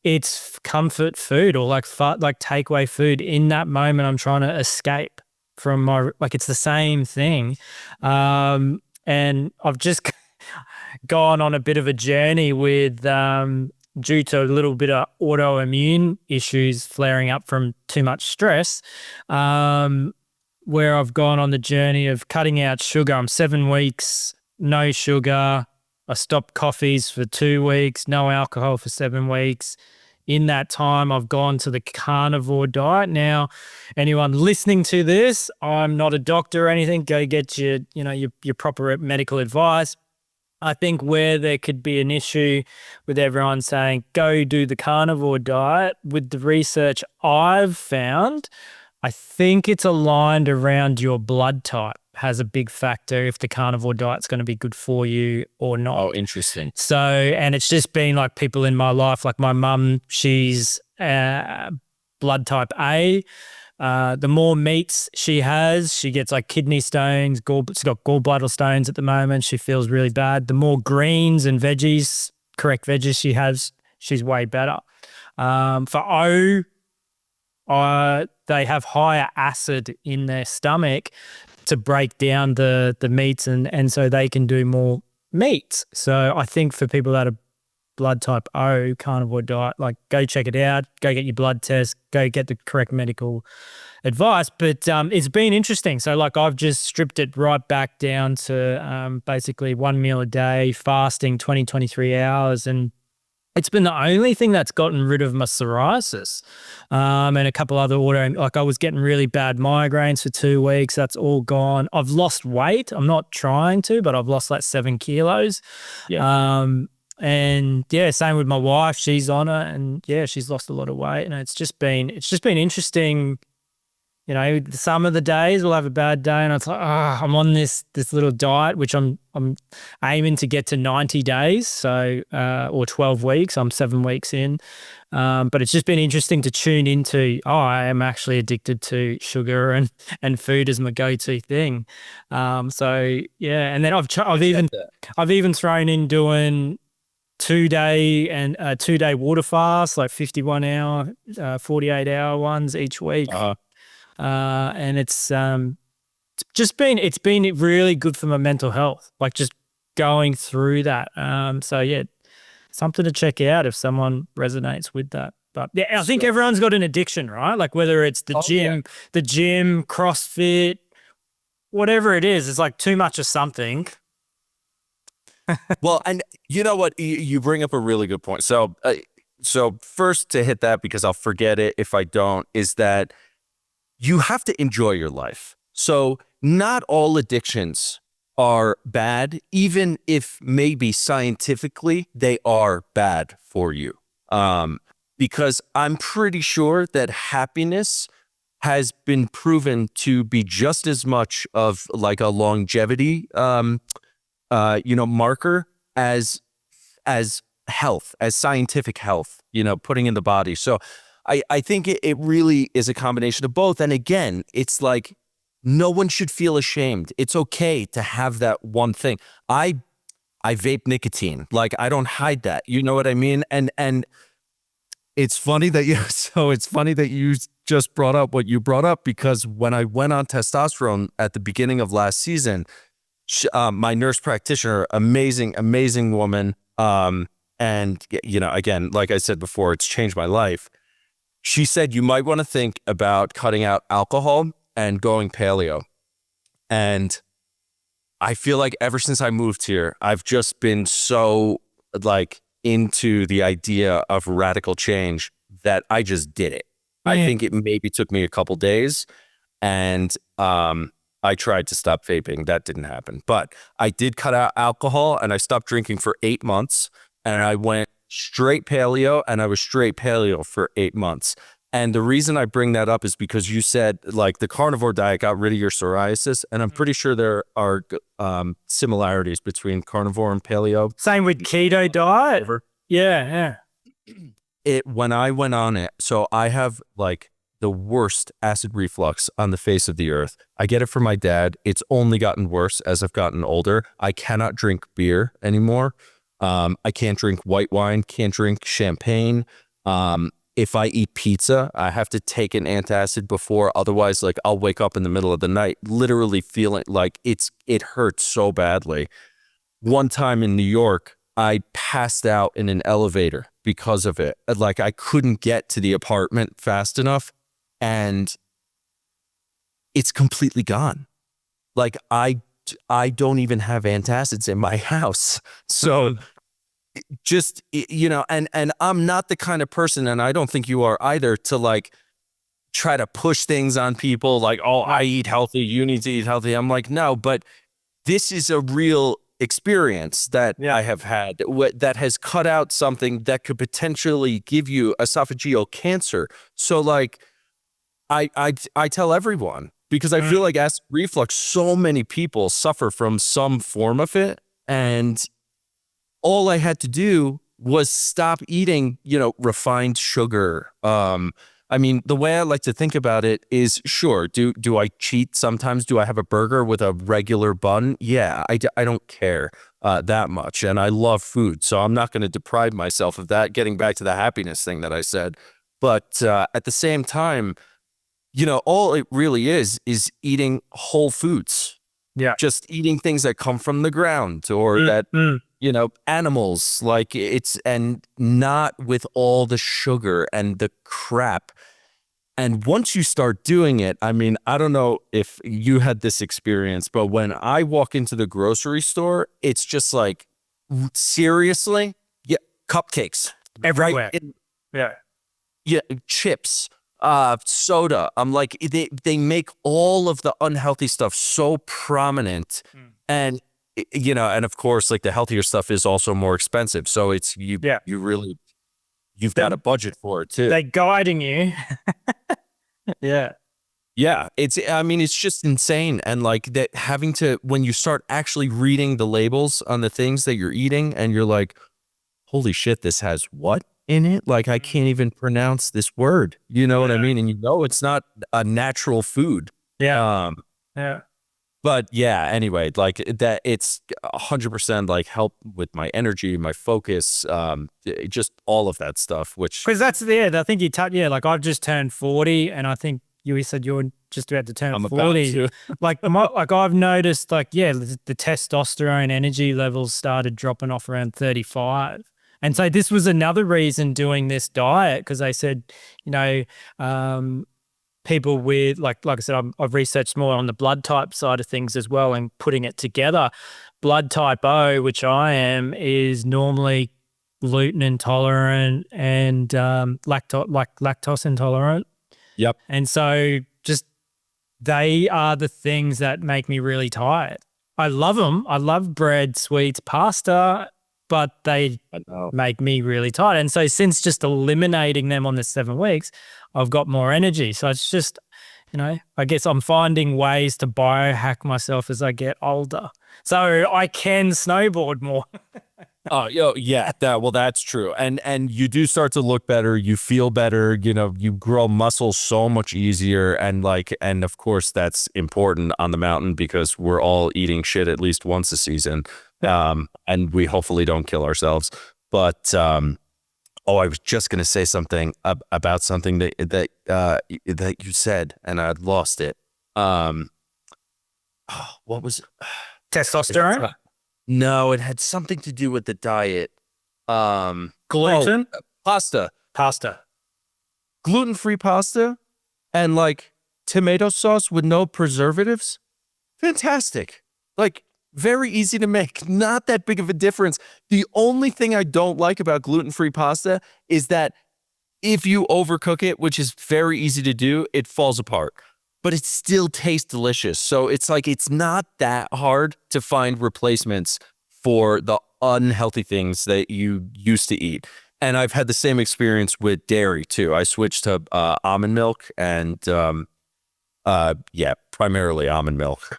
It's comfort food, or like takeaway food. In that moment, I'm trying to escape from it's the same thing. And I've just gone on a bit of a journey with, due to a little bit of autoimmune issues flaring up from too much stress, where I've gone on the journey of cutting out sugar. I'm 7 weeks, no sugar. I stopped coffees for 2 weeks, no alcohol for 7 weeks. In that time, I've gone to the carnivore diet. Now, anyone listening to this, I'm not a doctor or anything. Go get your proper medical advice. I think where there could be an issue with everyone saying, go do the carnivore diet, with the research I've found, I think it's aligned around your blood type, has a big factor if the carnivore diet's going to be good for you or not. Oh, interesting. So, and it's just been like people in my life, like my mum, she's blood type A. The more meats she has, she gets like kidney stones, she's got gallbladder stones at the moment. She feels really bad. The more greens and veggies, correct veggies she has, she's way better. For O, they have higher acid in their stomach to break down the meats and so they can do more meats. So I think for people that are blood type O, carnivore diet, like go check it out, go get your blood test, go get the correct medical advice. But it's been interesting. So like I've just stripped it right back down to basically 1 meal a day, fasting 20, 23 hours. And it's been the only thing that's gotten rid of my psoriasis and a couple other like I was getting really bad migraines for 2 weeks. That's all gone. I've lost weight. I'm not trying to, but I've lost like 7 kilos. Yeah. And yeah, same with my wife. She's on it, and yeah, she's lost a lot of weight. And it's just been interesting. You know, some of the days we'll have a bad day, and it's like, I'm on this little diet, which I'm aiming to get to 90 days, so or 12 weeks. I'm 7 weeks in, but it's just been interesting to tune into. I am actually addicted to sugar and food as my go-to thing. So yeah, and then I've even thrown in doing 2-day water fast, like 51 hour, 48 hour ones each week. And it's been really good for my mental health, like just going through that. So yeah, something to check out if someone resonates with that. But yeah, I think everyone's got an addiction, right? Like whether it's the gym, CrossFit, whatever it is, it's like too much of something. Well, and you know what? You bring up a really good point. So first to hit that, because I'll forget it if I don't, is that you have to enjoy your life. So not all addictions are bad, even if maybe scientifically they are bad for you. Because I'm pretty sure that happiness has been proven to be just as much of like a longevity marker as health, as scientific health, putting in the body. So I think it really is a combination of both. And again, it's like no one should feel ashamed. It's okay to have that one thing. I vape nicotine. Like I don't hide that. You know what I mean? And it's funny that you just brought up what you brought up, because when I went on testosterone at the beginning of last season, my nurse practitioner, amazing woman. And again, like I said before, it's changed my life. She said, you might want to think about cutting out alcohol and going paleo. And I feel like ever since I moved here, I've just been so like into the idea of radical change that I just did it. I think it maybe took me a couple days, and I tried to stop vaping. That didn't happen. But I did cut out alcohol, and I stopped drinking for 8 months, and I went straight paleo, and I was straight paleo for 8 months. And the reason I bring that up is because you said like the carnivore diet got rid of your psoriasis, and I'm pretty sure there are similarities between carnivore and paleo. Same with keto diet. Yeah. When I went on it, so I have like the worst acid reflux on the face of the earth. I get it from my dad. It's only gotten worse as I've gotten older. I cannot drink beer anymore. I can't drink white wine, can't drink champagne. If I eat pizza, I have to take an antacid before. Otherwise, like I'll wake up in the middle of the night, literally feeling like it hurts so badly. One time in New York, I passed out in an elevator because of it. Like I couldn't get to the apartment fast enough, and it's completely gone. Like I don't even have antacids in my house. So just, and I'm not the kind of person, and I don't think you are either, to like try to push things on people like, oh, I eat healthy, you need to eat healthy. I'm like, no, but this is a real experience that I have had that has cut out something that could potentially give you esophageal cancer. So like I tell everyone, because I feel like acid reflux, so many people suffer from some form of it. And all I had to do was stop eating, refined sugar. I mean, the way I like to think about it is, sure, do I cheat sometimes? Do I have a burger with a regular bun? Yeah, I don't care that much. And I love food, so I'm not going to deprive myself of that, getting back to the happiness thing that I said. But at the same time, all it really is eating whole foods. Yeah. Just eating things that come from the ground or that, animals, like and not with all the sugar and the crap. And once you start doing it, I mean, I don't know if you had this experience, but when I walk into the grocery store, it's just like, seriously? Yeah, cupcakes. Everywhere. Right? Yeah, chips, soda. I'm like, they make all of the unhealthy stuff so prominent. And, and of course, like the healthier stuff is also more expensive. So it's, you've got a budget for it too. They're guiding you. Yeah. Yeah, it's just insane. And like that, having to, when you start actually reading the labels on the things that you're eating and you're like, holy shit, this has what in it? Like, I can't even pronounce this word. You know what I mean? And it's not a natural food. Yeah. Yeah. But yeah, anyway, like that, it's 100% like help with my energy, my focus, just all of that stuff, which. Because that's I think you touched, like I've just turned 40 and I think you said you're just about to turn I'm 40. about to. like I've noticed the testosterone energy levels started dropping off around 35. And so this was another reason doing this diet, because they said, people with, like I said, I've researched more on the blood type side of things as well and putting it together. Blood type O, which I am, is normally gluten intolerant and lactose intolerant. Yep. And so just they are the things that make me really tired. I love them. I love bread, sweets, pasta, but they make me really tired. And so since just eliminating them on the 7 weeks, I've got more energy. So it's just, I guess I'm finding ways to biohack myself as I get older so I can snowboard more. Oh, yeah, that's true. And you do start to look better. You feel better. You grow muscle so much easier. And of course, that's important on the mountain because we're all eating shit at least once a season. And we hopefully don't kill ourselves. But, I was just going to say something about something that you said, and I'd lost it. What was it? Testosterone? No, it had something to do with the diet. Gluten? Pasta. Pasta. Gluten-free pasta and tomato sauce with no preservatives. Fantastic. Very easy to make. Not that big of a difference. The only thing I don't like about gluten-free pasta is that if you overcook it, which is very easy to do, it falls apart. But it still tastes delicious. So it's not that hard to find replacements for the unhealthy things that you used to eat. And I've had the same experience with dairy too. I switched to almond milk and primarily almond milk.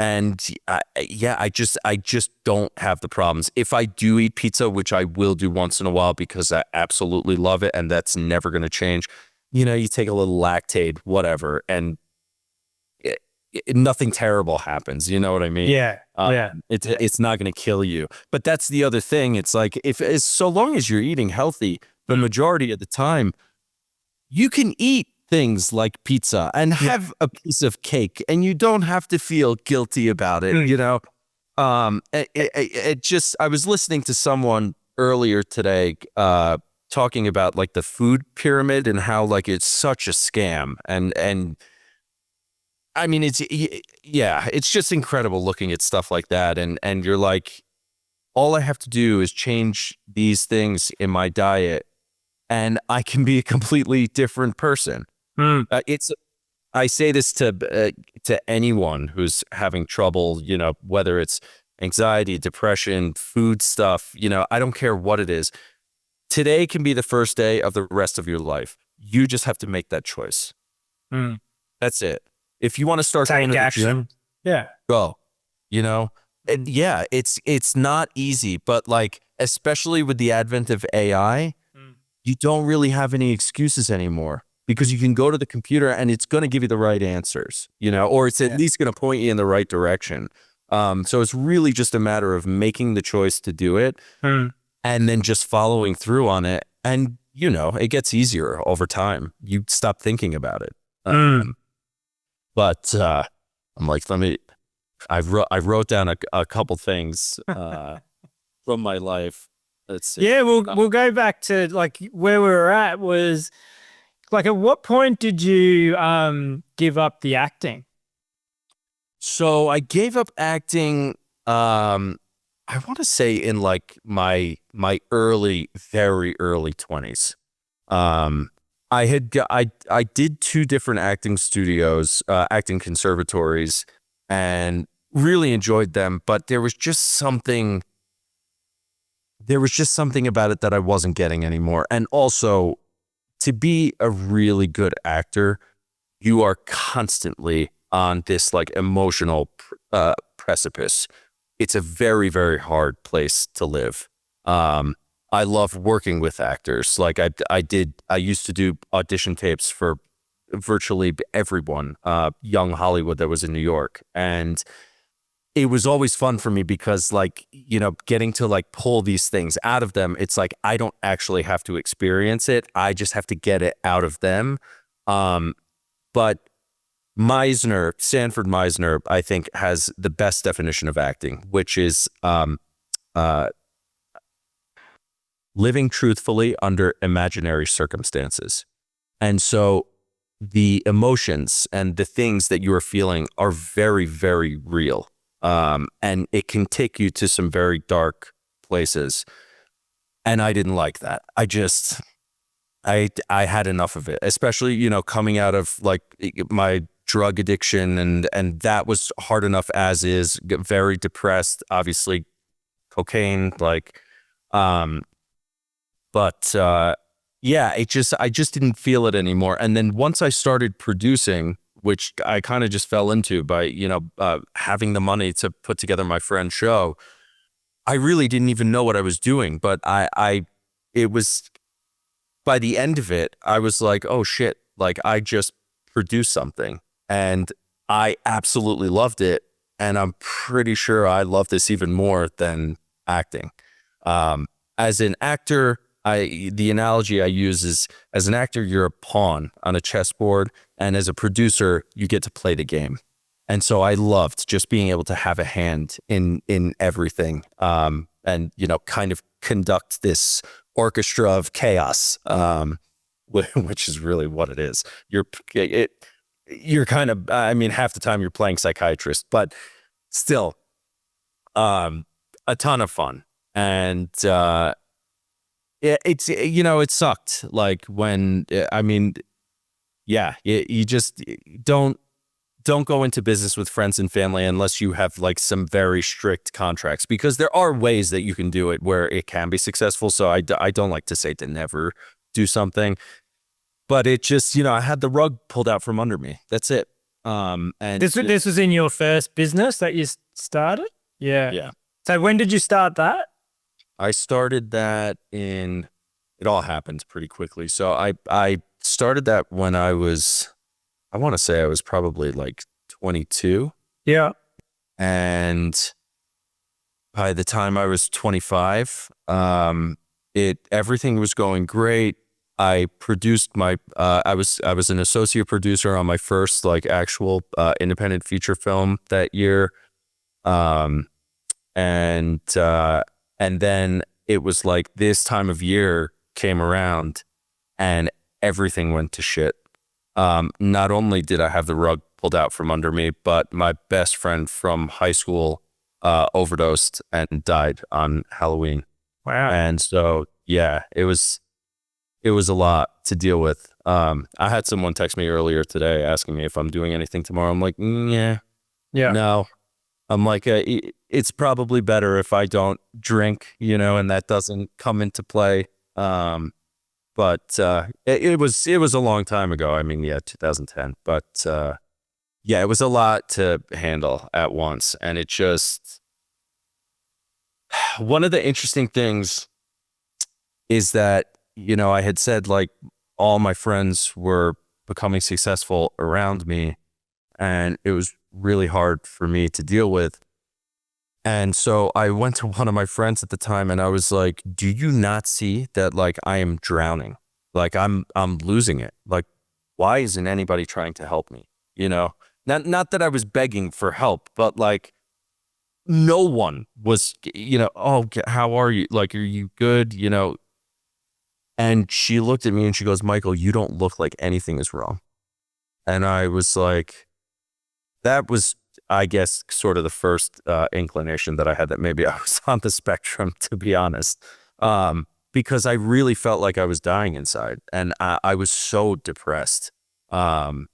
And I just don't have the problems. If I do eat pizza, which I will do once in a while because I absolutely love it, and that's never going to change. You take a little Lactaid, whatever, and nothing terrible happens. You know what I mean? Yeah. It's not going to kill you. But that's the other thing. It's so long as you're eating healthy, the majority of the time, you can eat things like pizza and have a piece of cake and you don't have to feel guilty about it. I was listening to someone earlier today talking about the food pyramid and how it's such a scam. And I mean, it's just incredible looking at stuff like that. And you're like, all I have to do is change these things in my diet and I can be a completely different person. I say this to anyone who's having trouble, whether it's anxiety, depression, food stuff, I don't care what it is. Today can be the first day of the rest of your life. You just have to make that choice. That's it. If you want to start going to the gym, go, you know, and yeah, it's not easy, but like, especially with the advent of AI, you don't really have any excuses anymore because you can go to the computer and it's going to give you the right answers, you know, or it's at least going to point you in the right direction. So it's really just a matter of making the choice to do it and then just following through on it. And, you know, it gets easier over time. You stop thinking about it. But I'm like, I wrote down a couple things from my life. Let's see. Yeah, we'll go back to like where we were at was like, at what point did you give up the acting? So I gave up acting. I want to say in like my very early 20s. I did 2 different acting studios, acting conservatories, and really enjoyed them. But there was just something about it that I wasn't getting anymore. And also, to be a really good actor, you are constantly on this like emotional precipice. It's a very, very hard place to live. I love working with actors. Like I used to do audition tapes for virtually everyone, young Hollywood that was in New York. And it was always fun for me because, like, you know, getting to like pull these things out of them, it's like I don't actually have to experience it. I just have to get it out of them. But Sanford Meisner, I think, has the best definition of acting, which is living truthfully under imaginary circumstances. And so the emotions and the things that you are feeling are very, very real. And it can take you to some very dark places. And I didn't like that. I had enough of it, especially, you know, coming out of like my drug addiction, and that was hard enough as is. Very depressed, obviously, cocaine, like, but yeah, I just didn't feel it anymore. And then once I started producing, which I kind of just fell into by, you know, having the money to put together my friend's show, I really didn't even know what I was doing. But it was, by the end of it, I was like, oh shit, like I just produced something and I absolutely loved it. And I'm pretty sure I love this even more than acting. As an actor, the analogy I use is, as an actor, you're a pawn on a chessboard, and as a producer, you get to play the game. And so I loved just being able to have a hand in everything, and, you know, kind of conduct this orchestra of chaos, which is really what it is. You're kind of, I mean, half the time you're playing psychiatrist, but still, a ton of fun. And it's, you know, it sucked. Like when, I mean, yeah, you just don't go into business with friends and family unless you have like some very strict contracts, because there are ways that you can do it where it can be successful. So I don't like to say to never do something, but it just, you know, I had the rug pulled out from under me. That's it. And this was in your first business that you started? Yeah. Yeah. So when did you start that? I started that it all happened pretty quickly. So I started that when I want to say I was probably like 22. Yeah. And by the time I was 25, everything was going great. I produced I was an associate producer on my first like actual independent feature film that year. And then it was like this time of year came around and everything went to shit. Not only did I have the rug pulled out from under me, but my best friend from high school overdosed and died on Halloween. Wow. And so, yeah, it was a lot to deal with. I had someone text me earlier today asking me if I'm doing anything tomorrow. I'm like, yeah, no. I'm like, it's probably better if I don't drink, you know, and that doesn't come into play. But it was a long time ago. I mean, yeah, 2010. But yeah, it was a lot to handle at once. And it just, one of the interesting things is that, you know, I had said like all my friends were becoming successful around me, and it was really hard for me to deal with. And so I went to one of my friends at the time and I was like, do you not see that like I am drowning? Like I'm losing it. Like, why isn't anybody trying to help me? You know, not that I was begging for help, but like no one was, you know, oh, how are you? Like, are you good? You know, and she looked at me and she goes, Michael, you don't look like anything is wrong. And I was like, that was, I guess, sort of the first inclination that I had that maybe I was on the spectrum, to be honest, because I really felt like I was dying inside, and I was so depressed. I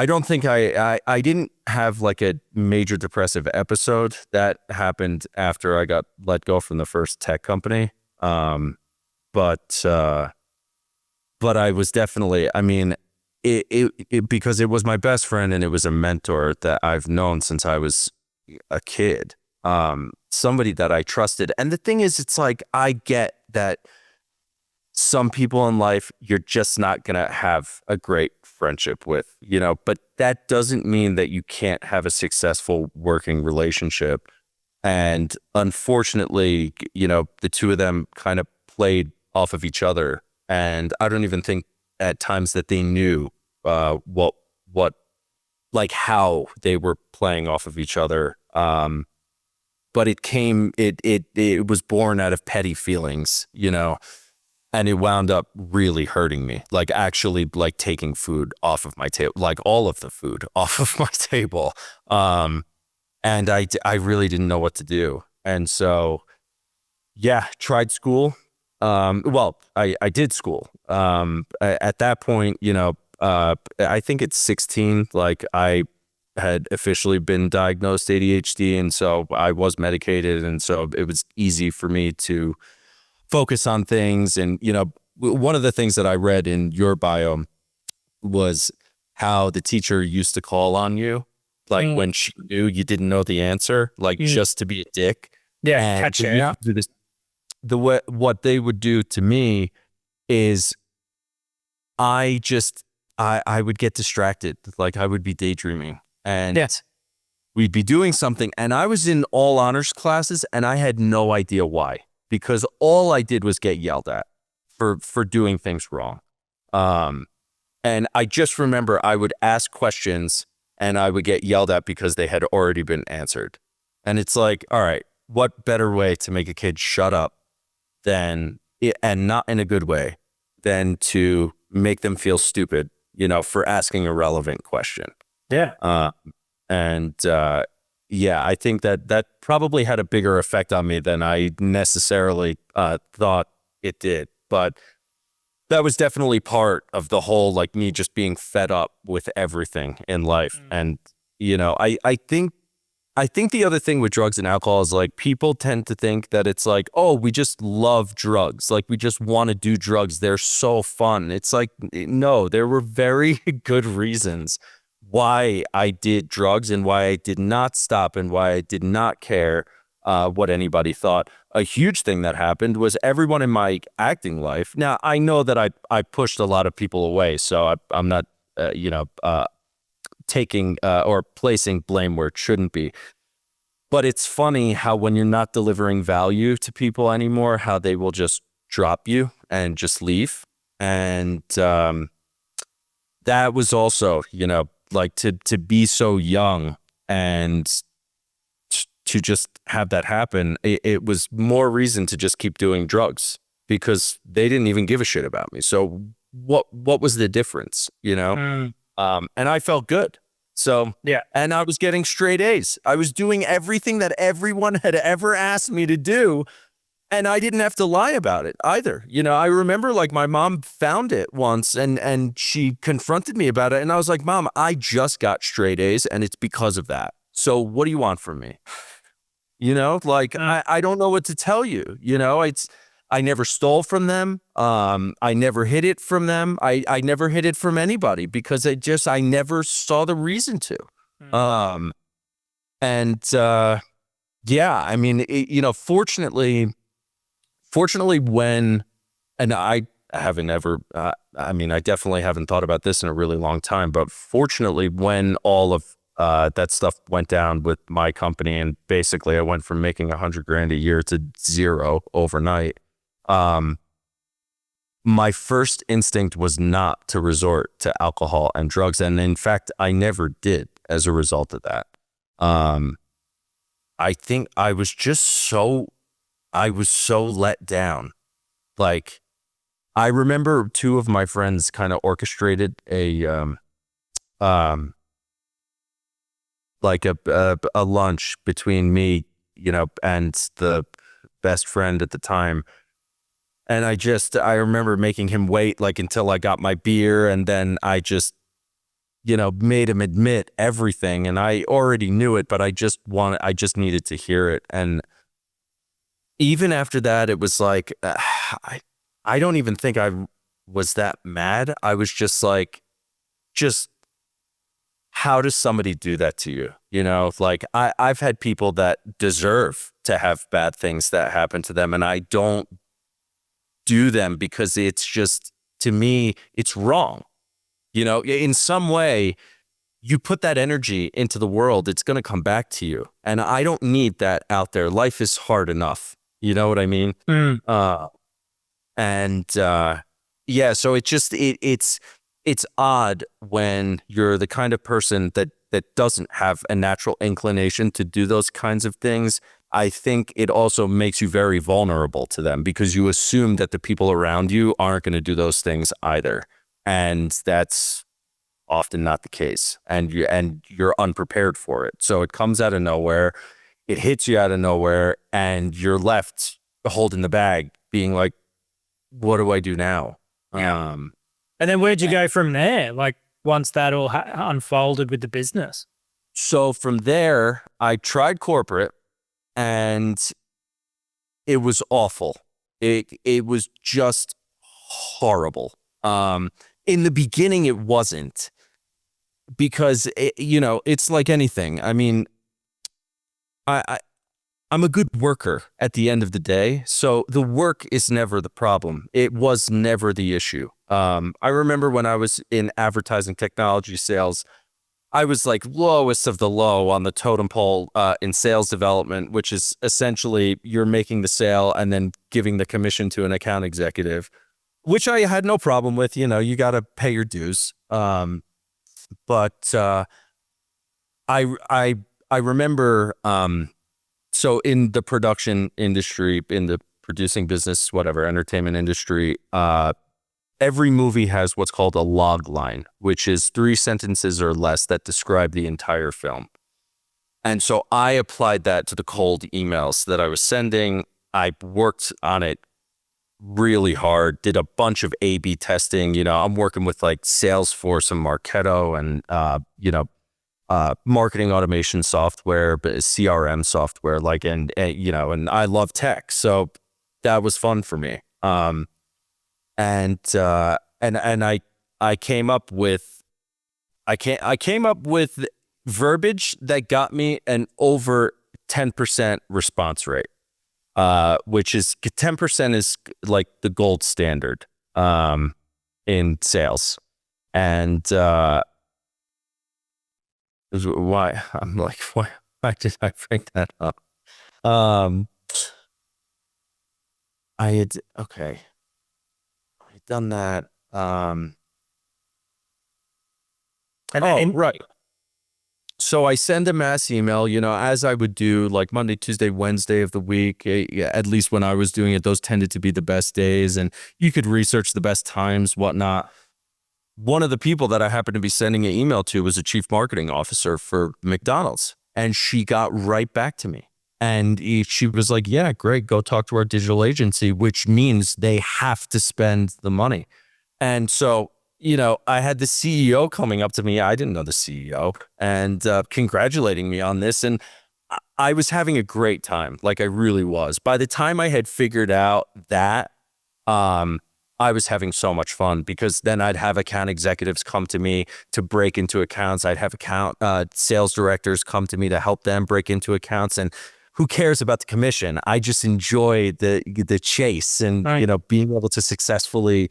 don't think I didn't have like a major depressive episode. That happened after I got let go from the first tech company. But I was definitely, I mean, it because it was my best friend and it was a mentor that I've known since I was a kid. Somebody that I trusted. And the thing is, it's like, I get that some people in life, you're just not going to have a great friendship with, you know, but that doesn't mean that you can't have a successful working relationship. And unfortunately, you know, the two of them kind of played off of each other. And I don't even think at times that they knew what like how they were playing off of each other. But it was born out of petty feelings, you know, and it wound up really hurting me, like actually like taking food off of my table, like all of the food off of my table. And I really didn't know what to do. And so, yeah, tried school. Well, I did school. At that point, you know, I think it's 16, like I had officially been diagnosed ADHD. And so I was medicated. And so it was easy for me to focus on things. And, you know, one of the things that I read in your bio was how the teacher used to call on you, like when she knew you didn't know the answer, like just to be a dick. Yeah, And catch they it used out. to do this, what they would do to me is I would get distracted. Like I would be daydreaming and Yes. we'd be doing something. And I was in all honors classes and I had no idea why, because all I did was get yelled at for doing things wrong. And I just remember I would ask questions and I would get yelled at because they had already been answered. And it's like, all right, what better way to make a kid shut up than, and not in a good way, than to make them feel stupid, you know, for asking a relevant question. Yeah. Yeah, I think that probably had a bigger effect on me than I necessarily thought it did. But that was definitely part of the whole, like me just being fed up with everything in life. And, you know, I think the other thing with drugs and alcohol is like people tend to think that it's like, oh, we just love drugs. Like we just want to do drugs. They're so fun. It's like, no, there were very good reasons why I did drugs and why I did not stop and why I did not care what anybody thought. A huge thing that happened was everyone in my acting life. Now, I know that I pushed a lot of people away, so I'm not, taking or placing blame where it shouldn't be. But it's funny how when you're not delivering value to people anymore, how they will just drop you and just leave. And that was also, you know, like to be so young and to just have that happen, it was more reason to just keep doing drugs because they didn't even give a shit about me. So what was the difference, you know? And I felt good. So, Yeah. and I was getting straight A's. I was doing everything that everyone had ever asked me to do. And I didn't have to lie about it either. You know, I remember like my mom found it once and she confronted me about it. And I was like, Mom, I just got straight A's and it's because of that. So what do you want from me? You know, like, I don't know what to tell you. You know, I never stole from them. I never hid it from them. I never hid it from anybody because I never saw the reason to. Yeah, I mean, fortunately when, and I haven't ever, I mean, I definitely haven't thought about this in a really long time, but fortunately when all of that stuff went down with my company, and basically I went from making $100,000 a year to zero overnight. My first instinct was not to resort to alcohol and drugs. And in fact, I never did as a result of that. I think I was so let down. Like, I remember two of my friends kind of orchestrated a lunch between me, and the best friend at the time. And I remember making him wait like until I got my beer, and then I just, made him admit everything. And I already knew it, but I just needed to hear it. And even after that, it was like, I don't even think I was that mad. I was just like, how does somebody do that to you? Like I've had people that deserve to have bad things that happen to them, and I don't do them because it's just, to me, it's wrong. In some way, you put that energy into the world, it's going to come back to you. And I don't need that out there. Life is hard enough. You know what I mean? Yeah, so it's odd when you're the kind of person that doesn't have a natural inclination to do those kinds of things. I think it also makes you very vulnerable to them because you assume that the people around you aren't going to do those things either. And that's often not the case. And you're unprepared for it. So it comes out of nowhere. It hits you out of nowhere, and you're left holding the bag being like, what do I do now? Yeah. And then where'd you go from there? Like once that all unfolded with the business? So from there, I tried corporate, and it was awful. It was just horrible. In the beginning, it wasn't, because it's like anything. I mean, I'm a good worker at the end of the day, so the work is never the problem. It was never the issue. I remember when I was in advertising technology sales, I was like lowest of the low on the totem pole in sales development, which is essentially you're making the sale and then giving the commission to an account executive, which I had no problem with. You got to pay your dues. But I remember, so in the production industry, in the producing business, whatever, entertainment industry, every movie has what's called a log line, which is 3 sentences or less that describe the entire film. And so I applied that to the cold emails that I was sending. I worked on it really hard, did a bunch of A/B testing. I'm working with like Salesforce and Marketo and, marketing automation software, but CRM software, and I love tech. So that was fun for me. And I came up with verbiage that got me an over 10% response rate, which is 10% is like the gold standard in sales. And why I'm like, why did I bring that up? I had done that. Right. So I send a mass email, as I would do like Monday, Tuesday, Wednesday of the week. At least when I was doing it, those tended to be the best days, and you could research the best times, whatnot. One of the people that I happened to be sending an email to was a chief marketing officer for McDonald's, and she got right back to me. And she was like, yeah, great, go talk to our digital agency, which means they have to spend the money. And so, I had the CEO coming up to me. I didn't know the CEO, and congratulating me on this. And I was having a great time. Like, I really was. By the time I had figured out that, I was having so much fun, because then I'd have account executives come to me to break into accounts. I'd have sales directors come to me to help them break into accounts. And who cares about the commission? I just enjoy the chase and, Right. being able to successfully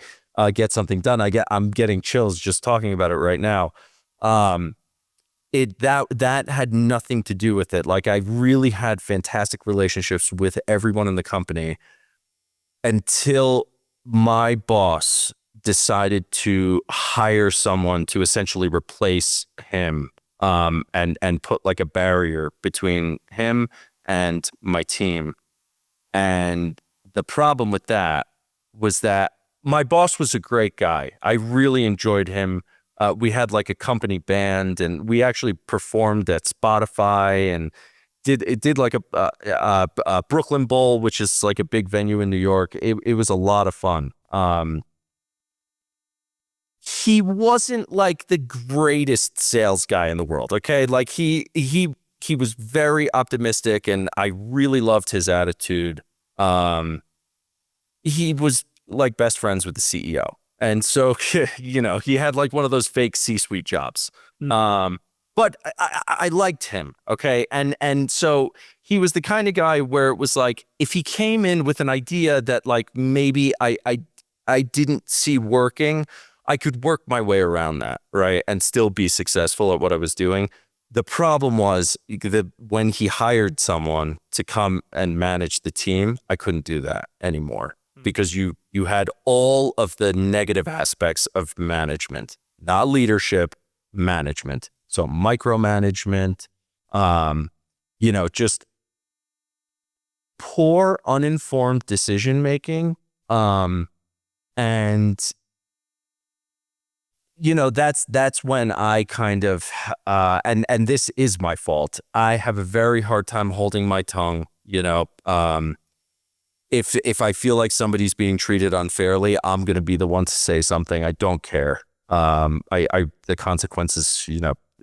get something done. I'm getting chills just talking about it right now. That had nothing to do with it. Like, I really had fantastic relationships with everyone in the company until my boss decided to hire someone to essentially replace him, and put like a barrier between him and my team. And the problem with that was that my boss was a great guy. I really enjoyed him. We had like a company band, and we actually performed at Spotify, and did like a Brooklyn Bowl, which is like a big venue in New York. It was a lot of fun. He wasn't like the greatest sales guy in the world. Okay, like he was very optimistic, and I really loved his attitude. He was like best friends with the CEO. And so, he had like one of those fake C-suite jobs. But I liked him. Okay. And so he was the kind of guy where it was like, if he came in with an idea that like maybe I didn't see working, I could work my way around that. Right. And still be successful at what I was doing. The problem was that when he hired someone to come and manage the team, I couldn't do that anymore, because you had all of the negative aspects of management, not leadership, management. So micromanagement, just poor, uninformed decision making. And that's when I kind of, and this is my fault. I have a very hard time holding my tongue, If I feel like somebody's being treated unfairly, I'm going to be the one to say something. I don't care. The consequences,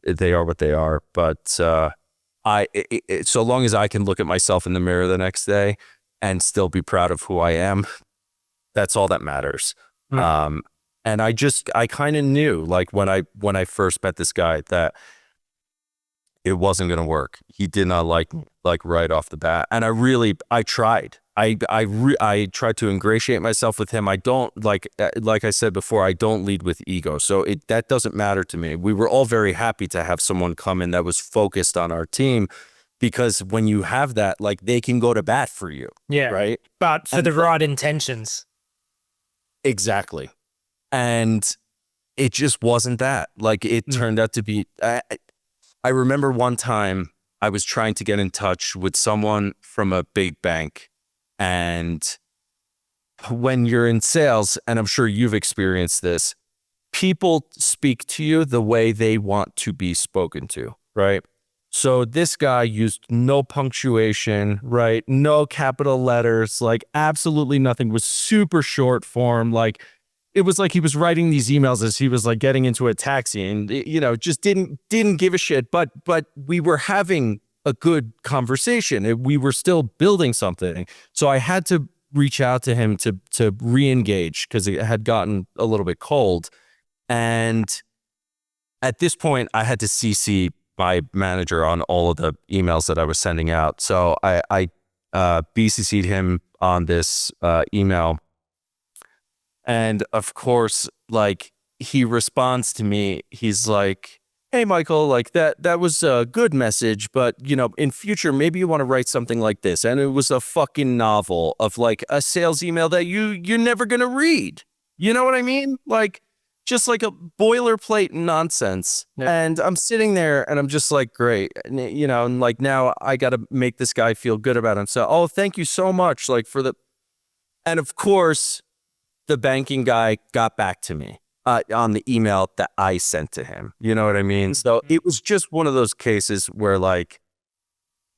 they are what they are. But so long as I can look at myself in the mirror the next day and still be proud of who I am, that's all that matters. And I kind of knew, like, when I first met this guy, that it wasn't going to work. He did not like me, like, right off the bat. And I tried. I tried to ingratiate myself with him. I don't like I said before, I don't lead with ego. So that doesn't matter to me. We were all very happy to have someone come in that was focused on our team, because when you have that, like, they can go to bat for you. Yeah. Right. But for the right intentions. Exactly. And it just wasn't that. Like, it turned out to be, I remember one time I was trying to get in touch with someone from a big bank. And when you're in sales, and I'm sure you've experienced this, people speak to you the way they want to be spoken to, right? So this guy used no punctuation, right? No capital letters, like absolutely nothing. Was super short form. Like, it was like he was writing these emails as he was like getting into a taxi, and just didn't give a shit. But we were having a good conversation. We were still building something. So I had to reach out to him to re-engage, because it had gotten a little bit cold. And at this point, I had to CC my manager on all of the emails that I was sending out. So I BCC'd him on this email. And of course, like, he responds to me. He's like, "Hey, Michael, like that was a good message, but in future, maybe you want to write something like this." And it was a fucking novel of like a sales email that you're never going to read. You know what I mean? Like, just like a boilerplate nonsense. Yeah. And I'm sitting there and I'm just like, great. And, and like, now I got to make this guy feel good about himself. Oh, thank you so much. Like, and of course, the banking guy got back to me on the email that I sent to him. You know what I mean? So it was just one of those cases where, like,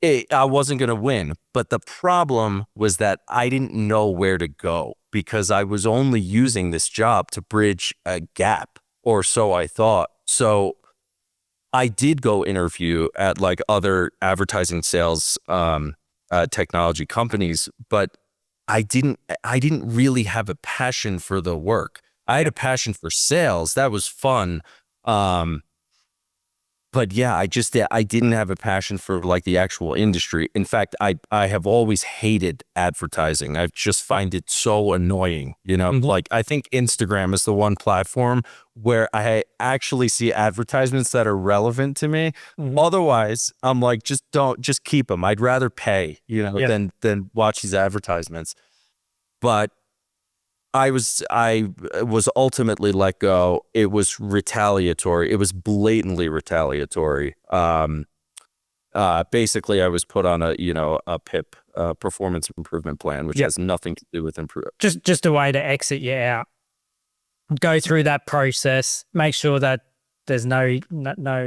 I wasn't going to win. But the problem was that I didn't know where to go, because I was only using this job to bridge a gap, or so I thought. So I did go interview at like other advertising sales technology companies, but I didn't really have a passion for the work. I had a passion for sales. That was fun. But yeah, I didn't have a passion for like the actual industry. In fact, I have always hated advertising. I just find it so annoying, you know? Like I think Instagram is the one platform where I actually see advertisements that are relevant to me. Otherwise, I'm like, just keep them. I'd rather pay, you know, than watch these advertisements. But I was ultimately let go. It was retaliatory. It was blatantly retaliatory. Basically, I was put on a PIP, performance improvement plan, which has nothing to do with improvement. Just a way to exit you out. Go through that process. Make sure that there's no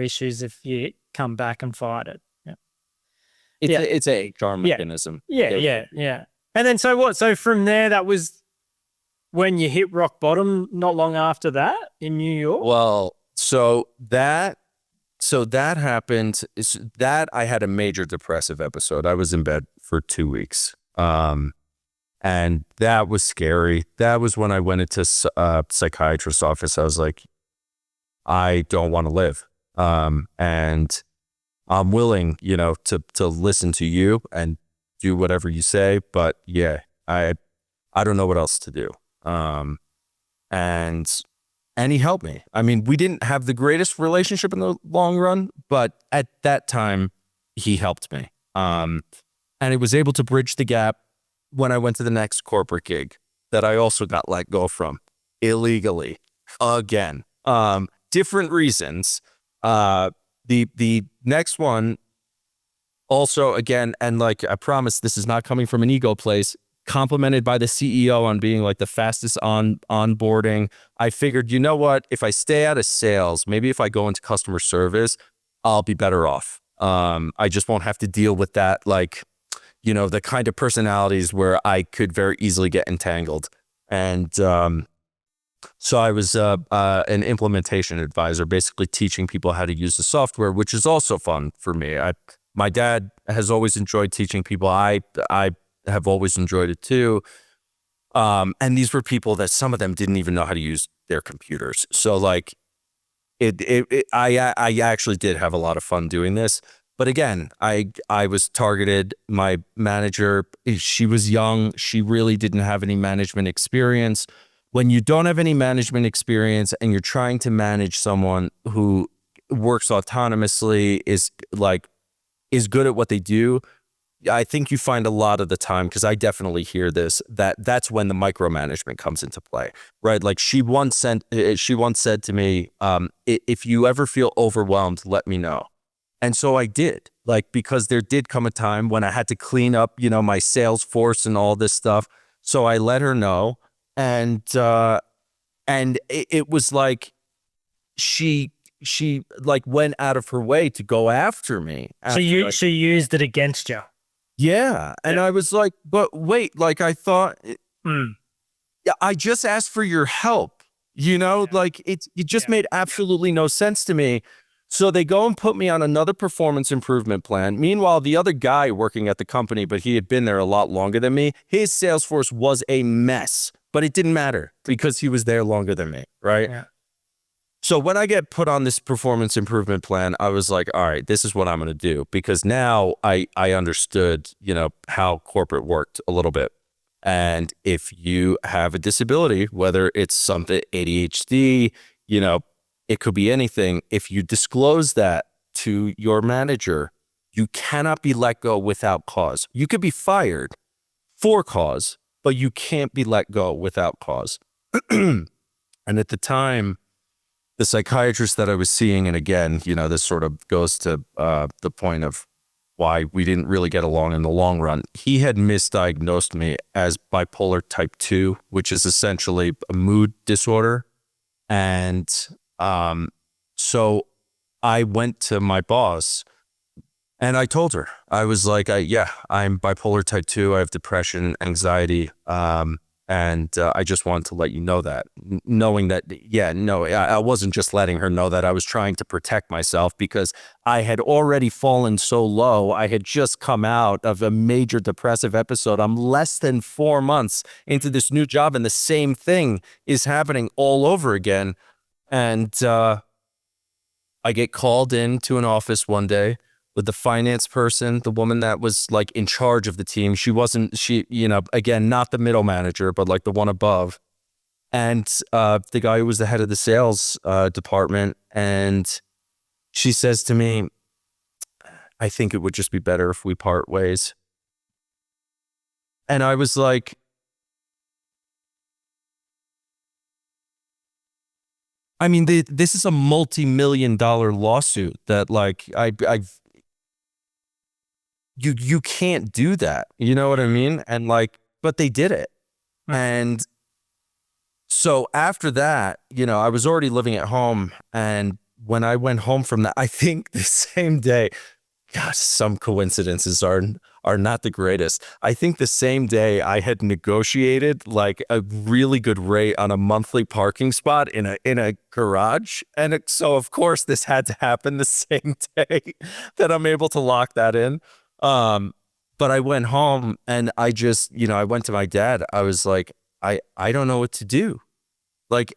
issues if you come back and fight it. It's a HR mechanism. Yeah. And then so what? So from there, that was when you hit rock bottom. Not long after that in New York. Well, so that happened. That I had a major depressive episode. I was in bed for 2 weeks, and that was scary. That was when I went into psychiatrist's office. I was like, I don't want to live, and I'm willing, to listen to you and do whatever you say. But yeah, I don't know what else to do. And he helped me. I mean, we didn't have the greatest relationship in the long run, but at that time he helped me. And he was able to bridge the gap when I went to the next corporate gig that I also got let go from illegally again. Different reasons. The next one also, again, and like I promise this is not coming from an ego place, complimented by the CEO on being like the fastest onboarding. I figured, you know what, if I stay out of sales, maybe if I go into customer service, I'll be better off. I just won't have to deal with that, like, the kind of personalities where I could very easily get entangled. And so I was an implementation advisor, basically teaching people how to use the software, which is also fun for me. My dad has always enjoyed teaching people. I have always enjoyed it too. And these were people that some of them didn't even know how to use their computers. So like I actually did have a lot of fun doing this. But again, I was targeted. My manager, she was young. She really didn't have any management experience. When you don't have any management experience and you're trying to manage someone who works autonomously, is good at what they do, I think you find a lot of the time, because I definitely hear this, that's when the micromanagement comes into play, right? Like she once said to me, if you ever feel overwhelmed, let me know. And so I did, because there did come a time when I had to clean up, my sales force and all this stuff. So I let her know. And it was like, she like went out of her way to go after me. She used it against you. Yeah. And I was like, but wait, I thought, I just asked for your help, it just made absolutely no sense to me. So they go and put me on another performance improvement plan. Meanwhile, the other guy working at the company, but he had been there a lot longer than me, his sales force was a mess, but it didn't matter because he was there longer than me. Right. Yeah. So when I get put on this performance improvement plan, I was like, all right, this is what I'm going to do, because now I understood, how corporate worked a little bit. And if you have a disability, whether it's something ADHD, it could be anything. If you disclose that to your manager, you cannot be let go without cause. You could be fired for cause, but you can't be let go without cause. And at the time, the psychiatrist that I was seeing, and again, this sort of goes to the point of why we didn't really get along in the long run. He had misdiagnosed me as bipolar type 2, which is essentially a mood disorder. And so I went to my boss and I told her, I was like, I'm bipolar type 2. I have depression, anxiety. And I just wanted to let you know that, knowing that, I wasn't just letting her know that. I was trying to protect myself because I had already fallen so low. I had just come out of a major depressive episode. I'm less than 4 months into this new job, and the same thing is happening all over again. And I get called into an office one day with the finance person, the woman that was like in charge of the team. Again, not the middle manager, but like the one above. And the guy who was the head of the sales department. And she says to me, I think it would just be better if we part ways. And I was like, I mean, this is a multi-million-dollar lawsuit that like you can't do that. You know what I mean? And like, but they did it. And so after that, I was already living at home. And when I went home from that, I think the same day, gosh, some coincidences are not the greatest. I think the same day I had negotiated like a really good rate on a monthly parking spot in a garage. And so of course this had to happen the same day that I'm able to lock that in. But I went home and I just, I went to my dad. I was like, I don't know what to do. Like,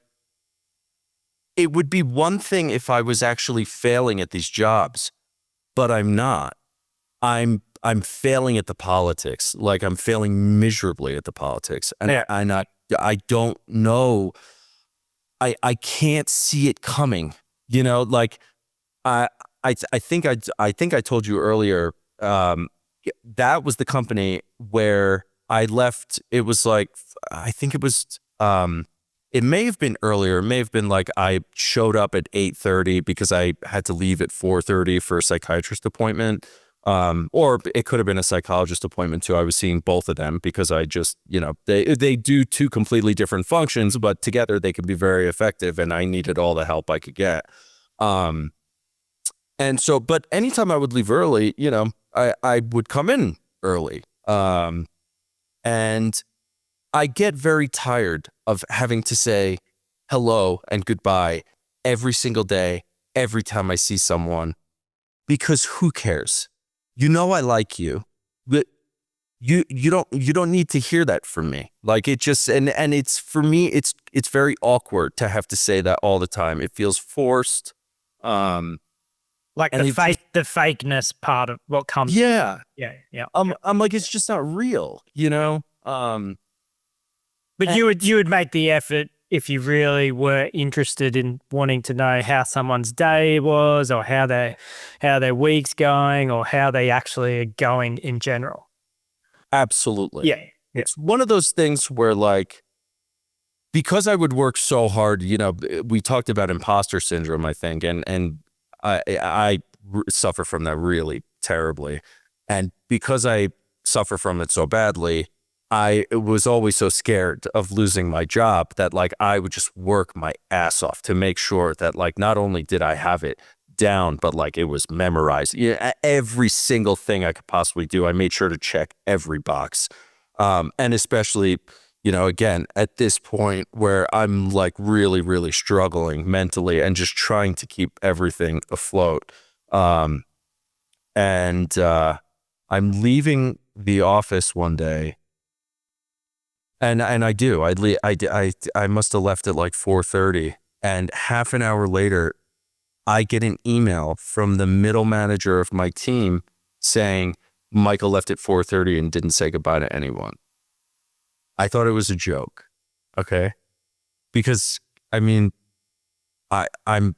it would be one thing if I was actually failing at these jobs, but I'm not. I'm failing at the politics. Like, I'm failing miserably at the politics. And I don't know. I can't see it coming. Like I think I told you earlier, that was the company where I left. It was like, I think it was, it may have been earlier. It may have been like I showed up at 8:30 because I had to leave at 4:30 for a psychiatrist appointment. Or it could have been a psychologist appointment too. I was seeing both of them because I just, they do two completely different functions, but together they can be very effective. And I needed all the help I could get. And so, but anytime I would leave early, I would come in early. And I get very tired of having to say hello and goodbye every single day, every time I see someone, because who cares? I like you, but you don't need to hear that from me. Like, it just, and it's, for me, it's very awkward to have to say that all the time. It feels forced. Like the fakeness part of what comes. Yeah. Yeah. I'm like, it's just not real, But you would make the effort if you really were interested in wanting to know how someone's day was, or how their week's going, or how they actually are going in general. Absolutely. Yeah. It's one of those things where, like, because I would work so hard, we talked about imposter syndrome, I think, and I suffer from that really terribly. And because I suffer from it so badly, I was always so scared of losing my job that, like, I would just work my ass off to make sure that, like, not only did I have it down, but like it was memorized. Every single thing I could possibly do, I made sure to check every box. And especially, again, at this point where I'm like really, really struggling mentally and just trying to keep everything afloat. And I'm leaving the office one day. And I do. I must have left at like 4:30, and half an hour later, I get an email from the middle manager of my team saying Michael left at 4:30 and didn't say goodbye to anyone. I thought it was a joke, okay? Because I mean, I am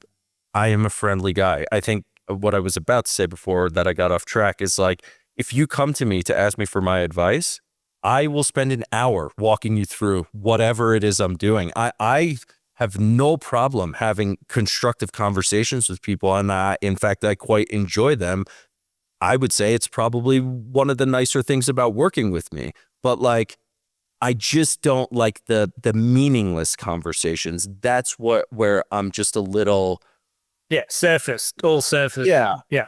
a friendly guy. I think what I was about to say before that I got off track is, like, if you come to me to ask me for my advice, I will spend an hour walking you through whatever it is I'm doing. I have no problem having constructive conversations with people, and in fact, I quite enjoy them. I would say it's probably one of the nicer things about working with me. But, like, I just don't like the meaningless conversations. That's where I'm just a little... Yeah, surface, all surface. Yeah. Yeah.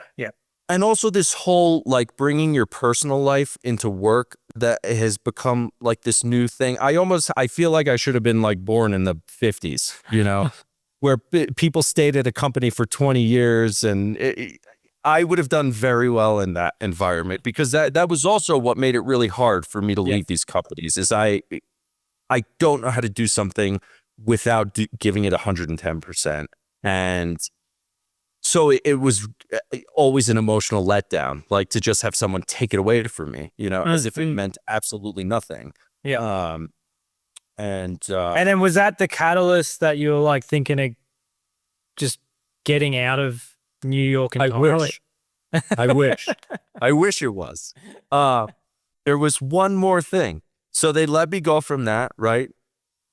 And also this whole like bringing your personal life into work that has become like this new thing. I feel like I should have been like born in the 50s, where people stayed at a company for 20 years, and I would have done very well in that environment, because that was also what made it really hard for me to leave these companies. Is I don't know how to do something without giving it 110%. And so it was always an emotional letdown, like to just have someone take it away from me, as if it meant absolutely nothing. Yeah. And then was that the catalyst that you were like thinking of just getting out of New York entirely? I wish it was. There was one more thing. So they let me go from that, right?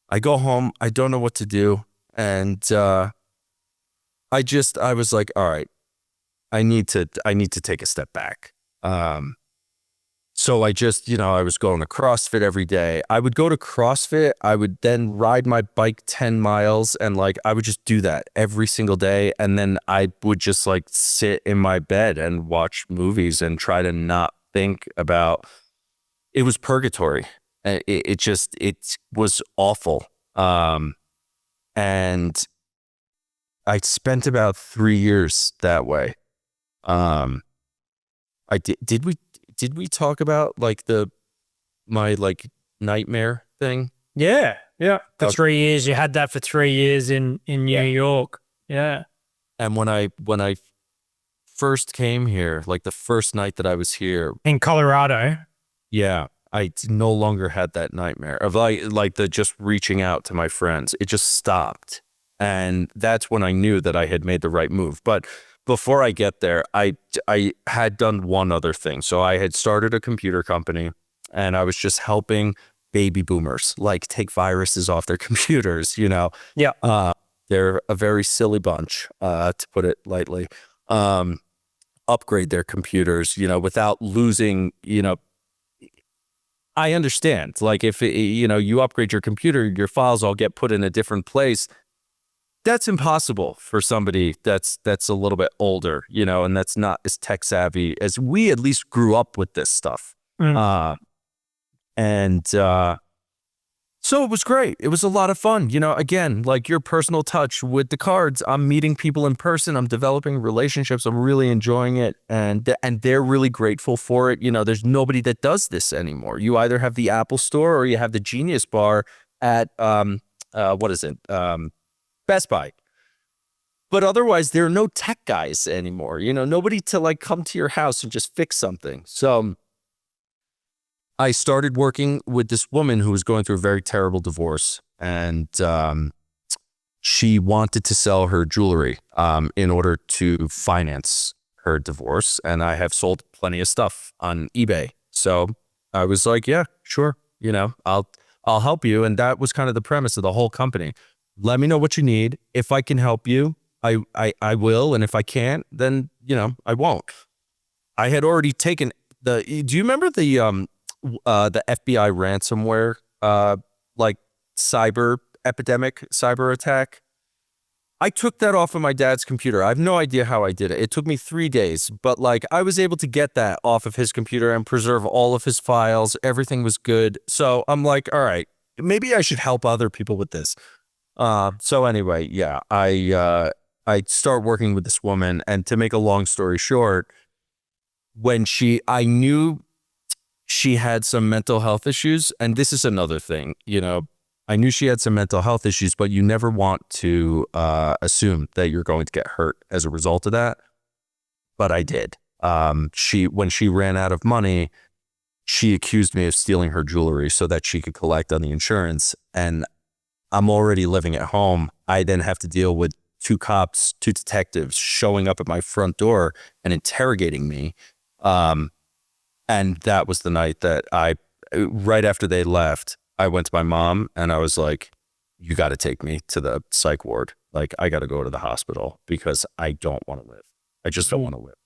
I go home. I don't know what to do. And I was like, all right, I need to take a step back. So I just, I was going to CrossFit every day. I would go to CrossFit. I would then ride my bike 10 miles, and like, I would just do that every single day. And then I would just like sit in my bed and watch movies and try to not think about, it was purgatory. It was awful. And I spent about 3 years that way. Did we talk about like my like nightmare thing? Yeah. For 3 years, you had that for 3 years in New York. Yeah. And when I first came here, like the first night that I was here in Colorado, I no longer had that nightmare of like the just reaching out to my friends. It just stopped. And that's when I knew that I had made the right move. But before I get there, I had done one other thing. So I had started a computer company, and I was just helping baby boomers like take viruses off their computers, Yeah. They're a very silly bunch, to put it lightly. Upgrade their computers, without losing, I understand. Like if, you upgrade your computer, your files all get put in a different place. That's impossible for somebody that's a little bit older, and that's not as tech savvy as we at least grew up with this stuff. So it was great. It was a lot of fun. Again, like your personal touch with the cards. I'm meeting people in person. I'm developing relationships. I'm really enjoying it. And they're really grateful for it. There's nobody that does this anymore. You either have the Apple Store or you have the Genius Bar at, what is it? Best Buy. But otherwise, there are no tech guys anymore. Nobody to like come to your house and just fix something. So I started working with this woman who was going through a very terrible divorce, and she wanted to sell her jewelry in order to finance her divorce. And I have sold plenty of stuff on eBay. So I was like, yeah, sure. I'll help you. And that was kind of the premise of the whole company. Let me know what you need. If I can help you, I will. And if I can't, then, I won't. I had already taken do you remember the FBI ransomware, like cyber epidemic, cyber attack? I took that off of my dad's computer. I have no idea how I did it. It took me 3 days, but like I was able to get that off of his computer and preserve all of his files. Everything was good. So I'm like, all right, maybe I should help other people with this. So anyway, yeah, I start working with this woman, and to make a long story short, I knew she had some mental health issues, and this is another thing, I knew she had some mental health issues, but you never want to assume that you're going to get hurt as a result of that. But I did. When she ran out of money, she accused me of stealing her jewelry so that she could collect on the insurance, and I'm already living at home. I then have to deal with 2 cops, 2 detectives showing up at my front door and interrogating me. And that was the night that right after they left, I went to my mom and I was like, you got to take me to the psych ward. Like, I got to go to the hospital because I don't want to live. I just don't want to live.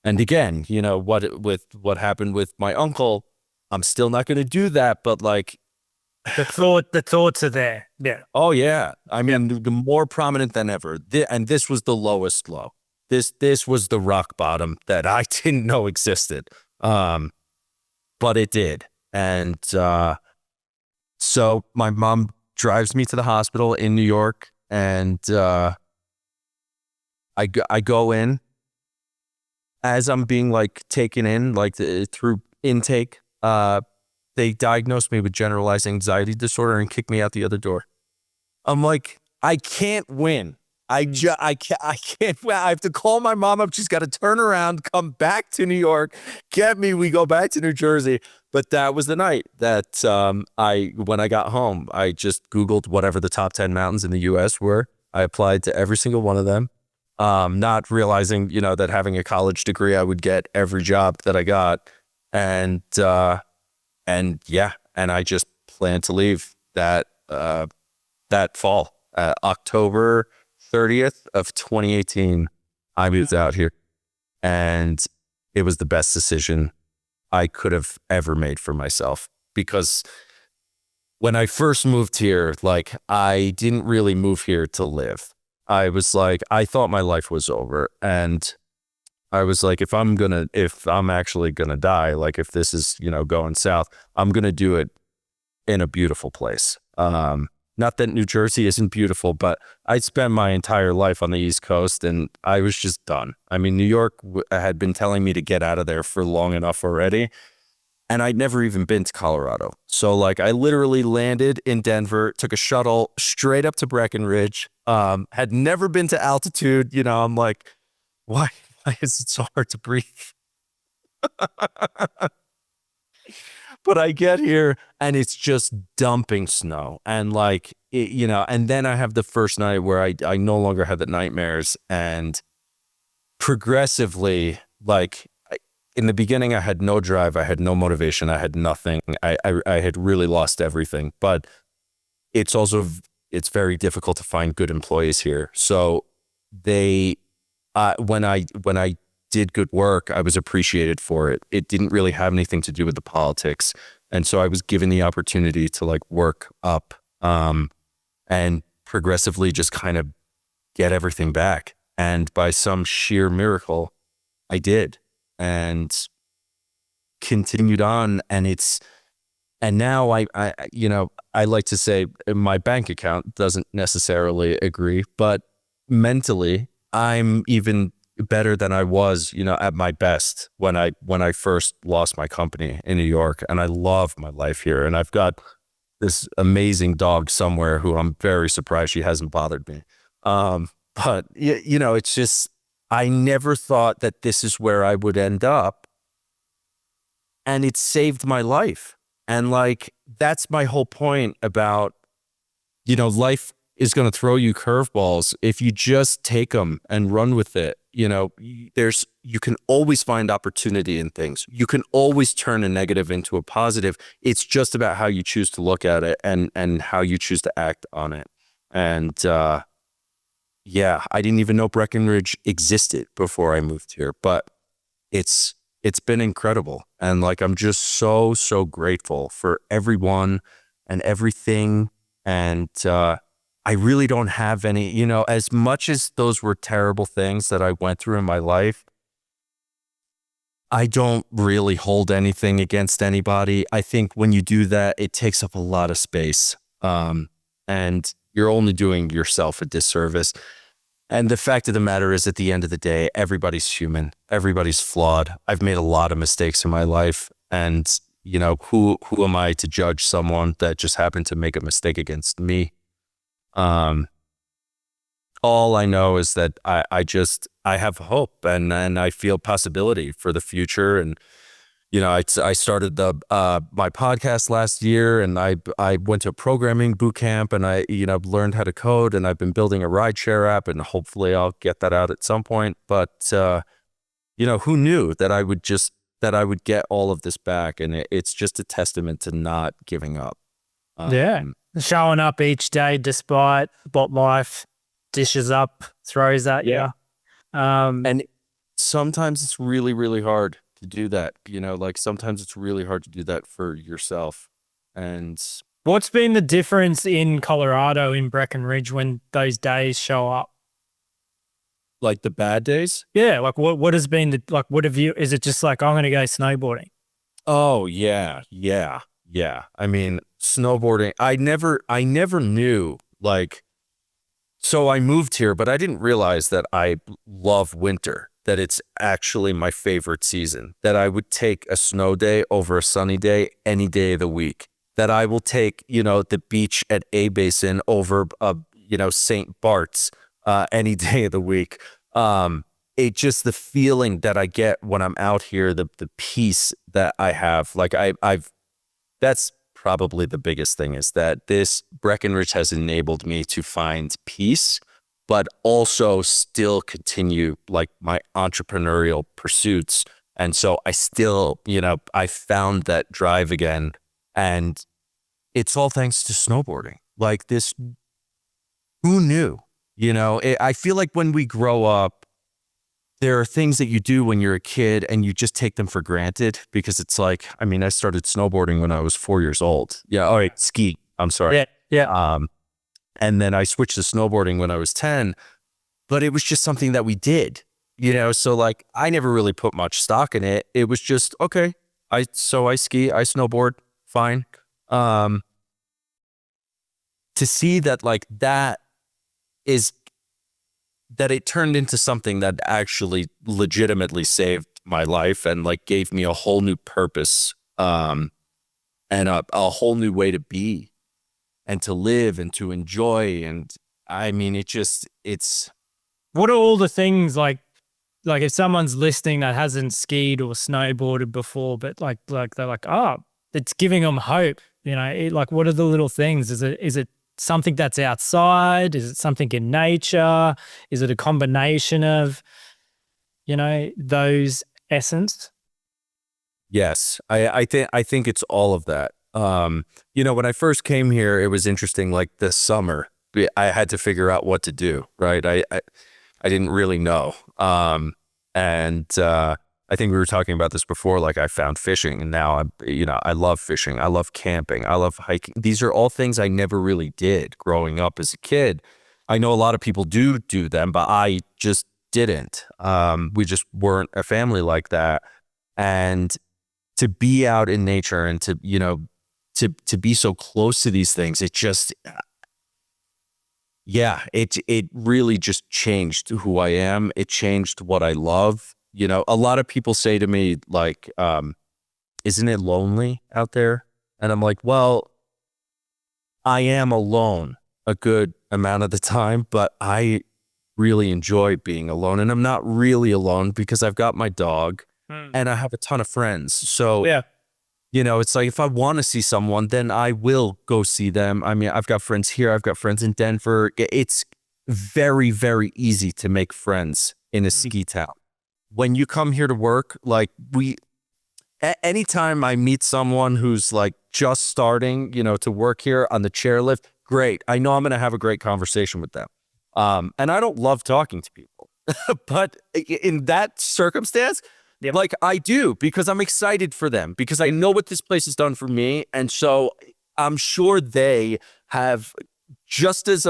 And again, what happened with my uncle, I'm still not going to do that. But like, the thoughts are there. Yeah. Oh yeah. I mean, the more prominent than ever. And this was the lowest low. This was the rock bottom that I didn't know existed. But it did. And so my mom drives me to the hospital in New York, and I go in as I'm being like taken in, like through intake. They diagnosed me with generalized anxiety disorder and kicked me out the other door. I'm like, I can't win. I can't win. I have to call my mom up. She's got to turn around, come back to New York, get me. We go back to New Jersey. But that was the night that when I got home, I just Googled whatever the top 10 mountains in the U.S. were. I applied to every single one of them, not realizing, that having a college degree, I would get every job that I got. And I just planned to leave that fall, October 30th of 2018. I moved out here, and it was the best decision I could have ever made for myself, because when I first moved here, like, I didn't really move here to live. I was like, I thought my life was over, and I was like, if I'm actually gonna die, like if this is, going south, I'm gonna do it in a beautiful place. Not that New Jersey isn't beautiful, but I spent my entire life on the East Coast, and I was just done. I mean, New York had been telling me to get out of there for long enough already, and I'd never even been to Colorado. So like, I literally landed in Denver, took a shuttle straight up to Breckenridge, had never been to altitude. I'm like, why is it so hard to breathe? But I get here and it's just dumping snow, and like, and then I have the first night where I no longer have the nightmares, and progressively, like, in the beginning, I had no drive, I had no motivation, I had nothing. I had really lost everything. But it's very difficult to find good employees here. So when I did good work, I was appreciated for it. It didn't really have anything to do with the politics. And so I was given the opportunity to like work up, and progressively just kind of get everything back. And by some sheer miracle, I did, and continued on. And now I like to say my bank account doesn't necessarily agree, but mentally I'm even better than I was, at my best when I first lost my company in New York. And I love my life here. And I've got this amazing dog somewhere who I'm very surprised she hasn't bothered me. But it's just, I never thought that this is where I would end up. And it saved my life. And like, that's my whole point about, life is going to throw you curveballs. If you just take them and run with it, you can always find opportunity in things. You can always turn a negative into a positive. It's just about how you choose to look at it and how you choose to act on it. And I didn't even know Breckenridge existed before I moved here, but it's been incredible. And like, I'm just so grateful for everyone and everything. And I really don't have any, as much as those were terrible things that I went through in my life, I don't really hold anything against anybody. I think when you do that, it takes up a lot of space. And you're only doing yourself a disservice. And the fact of the matter is, at the end of the day, everybody's human. Everybody's flawed. I've made a lot of mistakes in my life. And, who am I to judge someone that just happened to make a mistake against me? All I know is that I have hope, and I feel possibility for the future. And, I started my podcast last year, and I went to a programming boot camp, and I, learned how to code, and I've been building a rideshare app, and hopefully I'll get that out at some point. But, who knew that I would get all of this back? And it's just a testament to not giving up. Showing up each day despite what life dishes up, throws at you. And sometimes it's really, really hard to do that. Like, sometimes it's really hard to do that for yourself. And what's been the difference in Colorado, in Breckenridge, when those days show up? Like the bad days? Yeah, like what has been the like? What have you? Is it just like I'm going to go snowboarding? Oh yeah. I mean, snowboarding. I never knew like. So I moved here, but I didn't realize that I love winter, that it's actually my favorite season, that I would take a snow day over a sunny day any day of the week, that I will take, the beach at A Basin over, St. Bart's any day of the week. It just the feeling that I get when I'm out here, the peace that I have, like that's probably the biggest thing is that this Breckenridge has enabled me to find peace, but also still continue like my entrepreneurial pursuits. And so I still, I found that drive again. And it's all thanks to snowboarding. Like this, who knew? I feel like when we grow up, there are things that you do when you're a kid and you just take them for granted because it's like, I mean, I started snowboarding when I was 4 years old. Yeah. All right. Ski. I'm sorry. Yeah. And then I switched to snowboarding when I was 10, but it was just something that we did, so like I never really put much stock in it. It was just, okay. I ski, I snowboard, fine. To see that like that it turned into something that actually legitimately saved my life and like gave me a whole new purpose, and a whole new way to be and to live and to enjoy. And I mean, it's. What are all the things like if someone's listening that hasn't skied or snowboarded before, but like they're like, oh, it's giving them hope, like what are the little things? Is it something that's outside? Is it something in nature? Is it a combination of, those essence? Yes, I think it's all of that. When I first came here, it was interesting. Like this summer, I had to figure out what to do. Right, I didn't really know. And I think we were talking about this before. Like I found fishing, and now I love fishing. I love camping. I love hiking. These are all things I never really did growing up as a kid. I know a lot of people do them, but I just didn't. We just weren't a family like that. And to be out in nature and to to be so close to these things, it just, yeah, it really just changed who I am. It changed what I love. A lot of people say to me like, isn't it lonely out there? And I'm like, well, I am alone a good amount of the time, but I really enjoy being alone. And I'm not really alone because I've got my dog and I have a ton of friends. So, Yeah. It's like if I want to see someone, then I will go see them. I mean, I've got friends here. I've got friends in Denver. It's very, very easy to make friends in a ski town. When you come here to work, like anytime I meet someone who's like just starting, to work here on the chairlift, great. I know I'm going to have a great conversation with them. And I don't love talking to people, but in that circumstance, like I do, because I'm excited for them, because I know what this place has done for me. And so I'm sure they have just as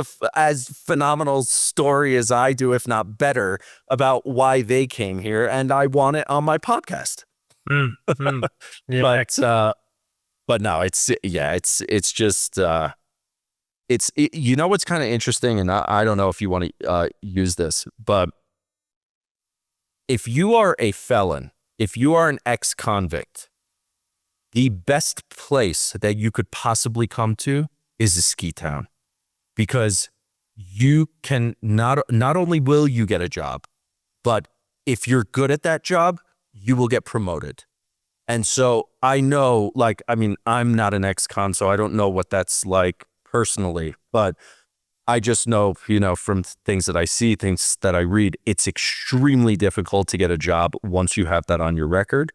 phenomenal story as I do, if not better, about why they came here. And I want it on my podcast. Yeah. But no, it's just, what's kind of interesting, and I don't know if you want to use this, but if you are a felon, if you are an ex-convict, the best place that you could possibly come to is a ski town, because you can not only will you get a job, but if you're good at that job, you will get promoted. And so I know, like, I mean, I'm not an ex-con, so I don't know what that's like personally, but I just know, from things that I see, things that I read, it's extremely difficult to get a job once you have that on your record.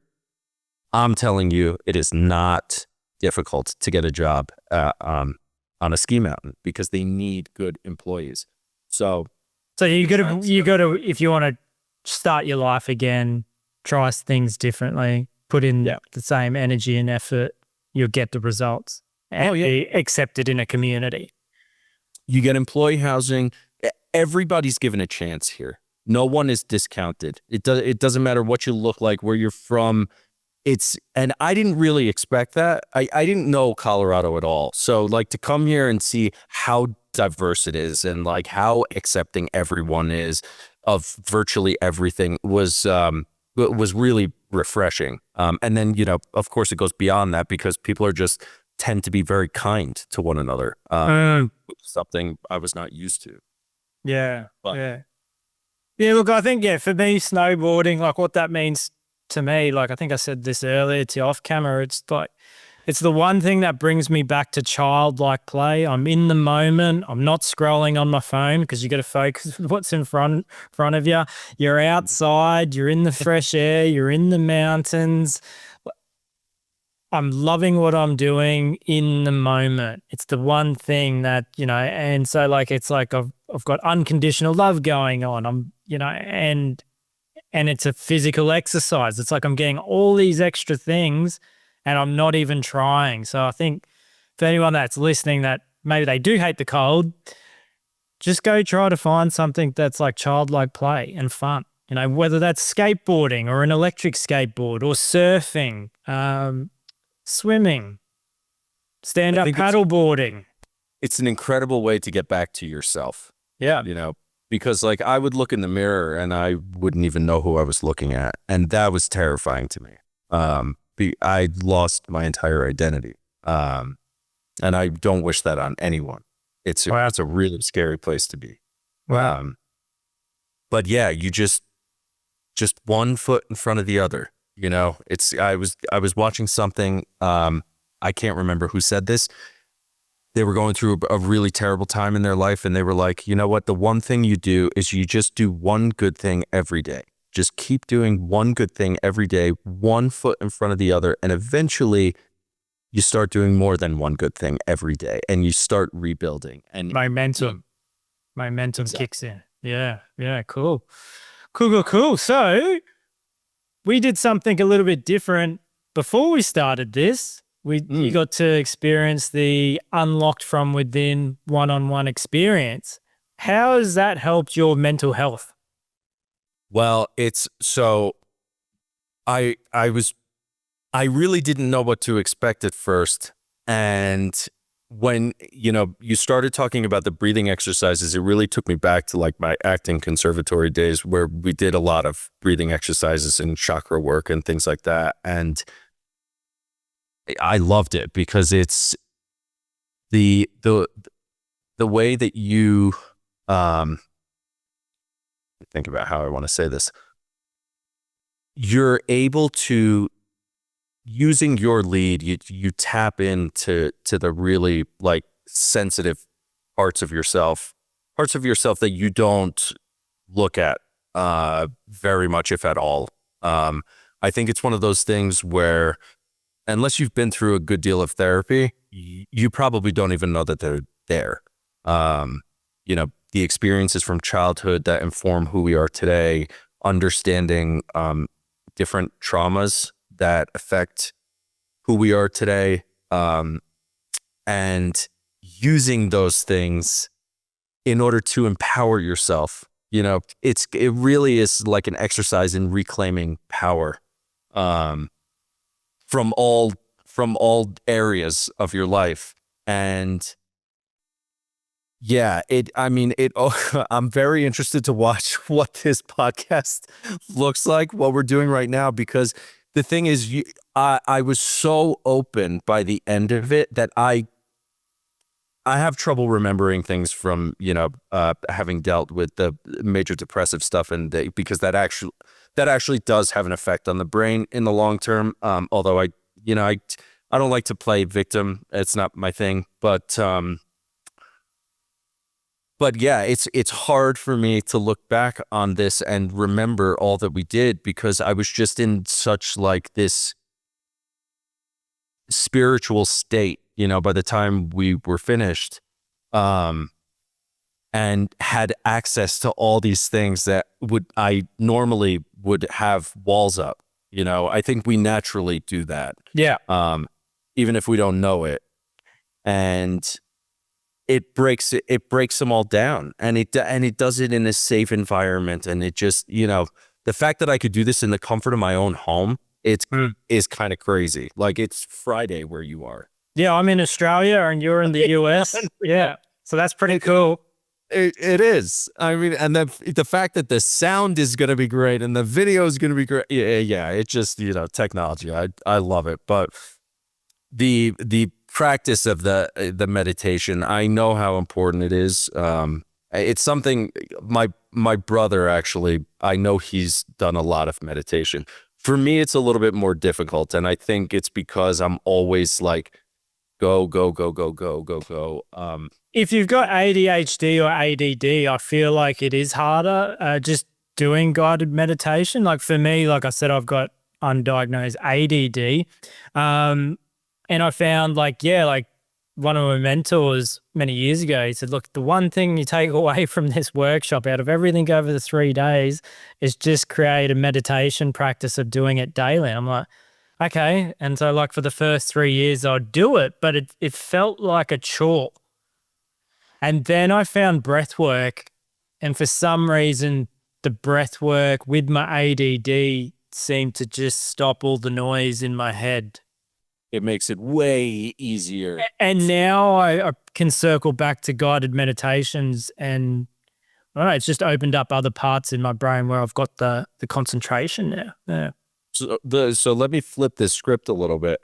I'm telling you, it is not difficult to get a job on a ski mountain because they need good employees. So you got to, if you want to start your life again, try things differently, put in the same energy and effort, you'll get the results and be accepted in a community. You get employee housing. Everybody's given a chance here. No one is discounted. It doesn't matter what you look like, where you're from. And I didn't really expect that. I didn't know Colorado at all. So like to come here and see how diverse it is and like how accepting everyone is of virtually everything was really refreshing. And then, you know, of course it goes beyond that because people are just tend to be very kind to one another. Something I was not used to. Yeah. But- Yeah. Yeah. Look, I think, for me, snowboarding, like what that means to me, like I think I said this earlier to you off camera, it's like, it's the one thing that brings me back to childlike play. I'm in the moment. I'm not scrolling on my phone because you got to focus on what's in front of you. You're outside, you're in the fresh air, you're in the mountains. I'm loving what I'm doing in the moment. It's the one thing that, you know, and so like, it's like I've got unconditional love going on. I'm, you know, and it's a physical exercise. It's like I'm getting all these extra things and I'm not even trying. So I think for anyone that's listening that maybe they do hate the cold, just go try to find something that's like childlike play and fun. You know, whether that's skateboarding or an electric skateboard or surfing, swimming, stand-up paddleboarding. It's an incredible way to get back to yourself. Yeah. You know, because like I would look in the mirror and I wouldn't even know who I was looking at. And that was terrifying to me. I lost my entire identity. And I don't wish that on anyone. It's a really scary place to be. Wow. But yeah, you just one foot in front of the other, you know. I was watching something, I can't remember who said this. They were going through a really terrible time in their life and they were like, you know what, the one thing you do is you just do one good thing every day. Just keep doing one good thing every day, one foot in front of the other, and eventually you start doing more than one good thing every day and you start rebuilding. And momentum kicks in. Yeah. Yeah. Cool. So we did something a little bit different before we started this. You got to experience the unlocked from within one-on-one experience. How has that helped your mental health? Well, I really didn't know what to expect at first. And when, you know, you started talking about the breathing exercises, it really took me back to like my acting conservatory days where we did a lot of breathing exercises and chakra work and things like that. And I loved it because it's the way that you, think about how I want to say this. You're able to, using your lead, you tap into the really like sensitive parts of yourself that you don't look at very much, if at all. I think it's one of those things where unless you've been through a good deal of therapy, you probably don't even know that they're there. You know, the experiences from childhood that inform who we are today, understanding different traumas that affect who we are today, and using those things in order to empower yourself. You know, it really is like an exercise in reclaiming power from all areas of your life. And yeah, I'm very interested to watch what this podcast looks like, what we're doing right now, because the thing is, I was so open by the end of it that I have trouble remembering things from, you know, having dealt with the major depressive stuff, and because that actually does have an effect on the brain in the long term. Although I don't like to play victim; it's not my thing. But yeah, it's hard for me to look back on this and remember all that we did because I was just in such like this spiritual state, you know, by the time we were finished, and had access to all these things that I normally would have walls up. You know, I think we naturally do that. Yeah. Even if we don't know it. And it breaks them all down, and it does it in a safe environment. And it just, the fact that I could do this in the comfort of my own home, is kind of crazy. Like, it's Friday where you are. Yeah, I'm in Australia and you're in the US. Yeah. So that's pretty cool. It is. I mean, and the fact that the sound is going to be great and the video is going to be great. Yeah. It just, technology. I love it. But the practice of the meditation, I know how important it is. It's something my brother, actually, I know he's done a lot of meditation. For me, it's a little bit more difficult. And I think it's because I'm always like, go, go, go, go, go, go, go. If you've got ADHD or ADD, I feel like it is harder just doing guided meditation. Like for me, like I said, I've got undiagnosed ADD. And I found like one of my mentors many years ago, he said, look, the one thing you take away from this workshop out of everything over the 3 days is just create a meditation practice of doing it daily. I'm like, okay. And so like for the first 3 years I'd do it, but it felt like a chore. And then I found breath work, and for some reason the breath work with my ADD seemed to just stop all the noise in my head. It makes it way easier. And now I can circle back to guided meditations, and I don't know, it's just opened up other parts in my brain where I've got the concentration now. Yeah. So let me flip this script a little bit.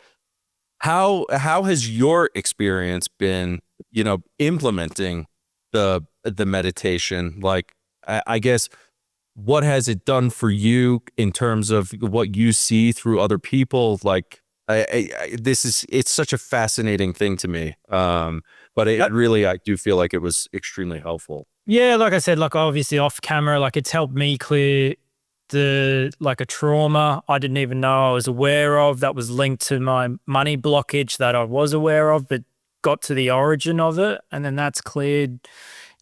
How has your experience been, implementing the meditation? Like, I guess, what has it done for you in terms of what you see through other people? Like, it's such a fascinating thing to me. But I do feel like it was extremely helpful. Yeah, like I said, like obviously off camera, like it's helped me clear a trauma I didn't even know I was aware of that was linked to my money blockage that I was aware of, but got to the origin of it. And then that's cleared,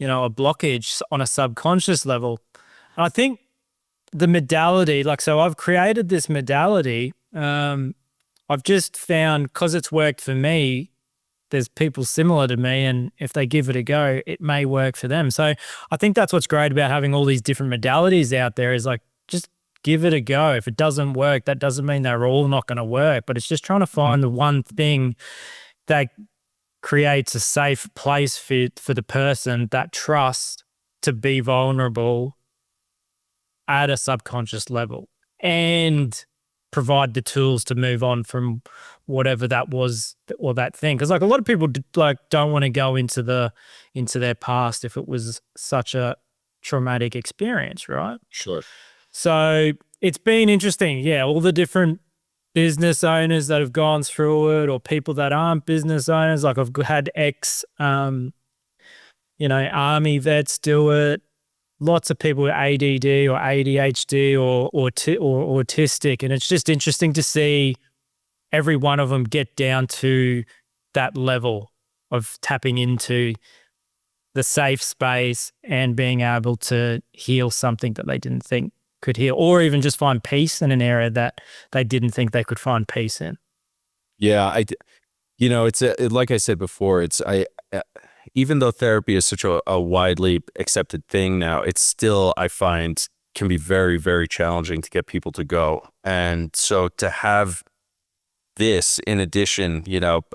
a blockage on a subconscious level. And I think the modality, so I've created this modality. I've just found, because it's worked for me, there's people similar to me, and if they give it a go, it may work for them. So I think that's what's great about having all these different modalities out there is like, just give it a go. If it doesn't work, that doesn't mean they're all not going to work, but it's just trying to find the one thing that creates a safe place for the person that trusts to be vulnerable at a subconscious level and provide the tools to move on from whatever that was or that thing. Because like a lot of people don't want to go into their past if it was such a traumatic experience, right? Sure. So it's been interesting. Yeah, all the different business owners that have gone through it, or people that aren't business owners. Like I've had army vets do it. Lots of people with ADD or ADHD or autistic. And it's just interesting to see every one of them get down to that level of tapping into the safe space and being able to heal something that they didn't think could heal, or even just find peace in an area that they didn't think they could find peace in. Yeah, it's like I said before, even though therapy is such a widely accepted thing now, it's still, I find, can be very, very challenging to get people to go. And so to have this in addition,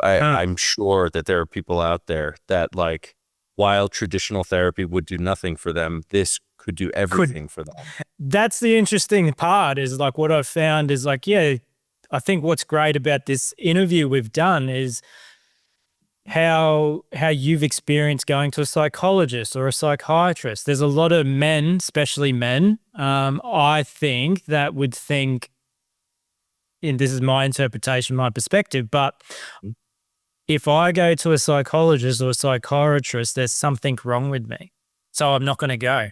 I'm sure that there are people out there that, like, while traditional therapy would do nothing for them, this could do everything for them. That's the interesting part, is like what I've found is like, yeah, I think what's great about this interview we've done is how you've experienced going to a psychologist or a psychiatrist. There's a lot of men, especially men, I think, that would think, and this is my interpretation, my perspective, but if I go to a psychologist or a psychiatrist, there's something wrong with me, so I'm not going to go.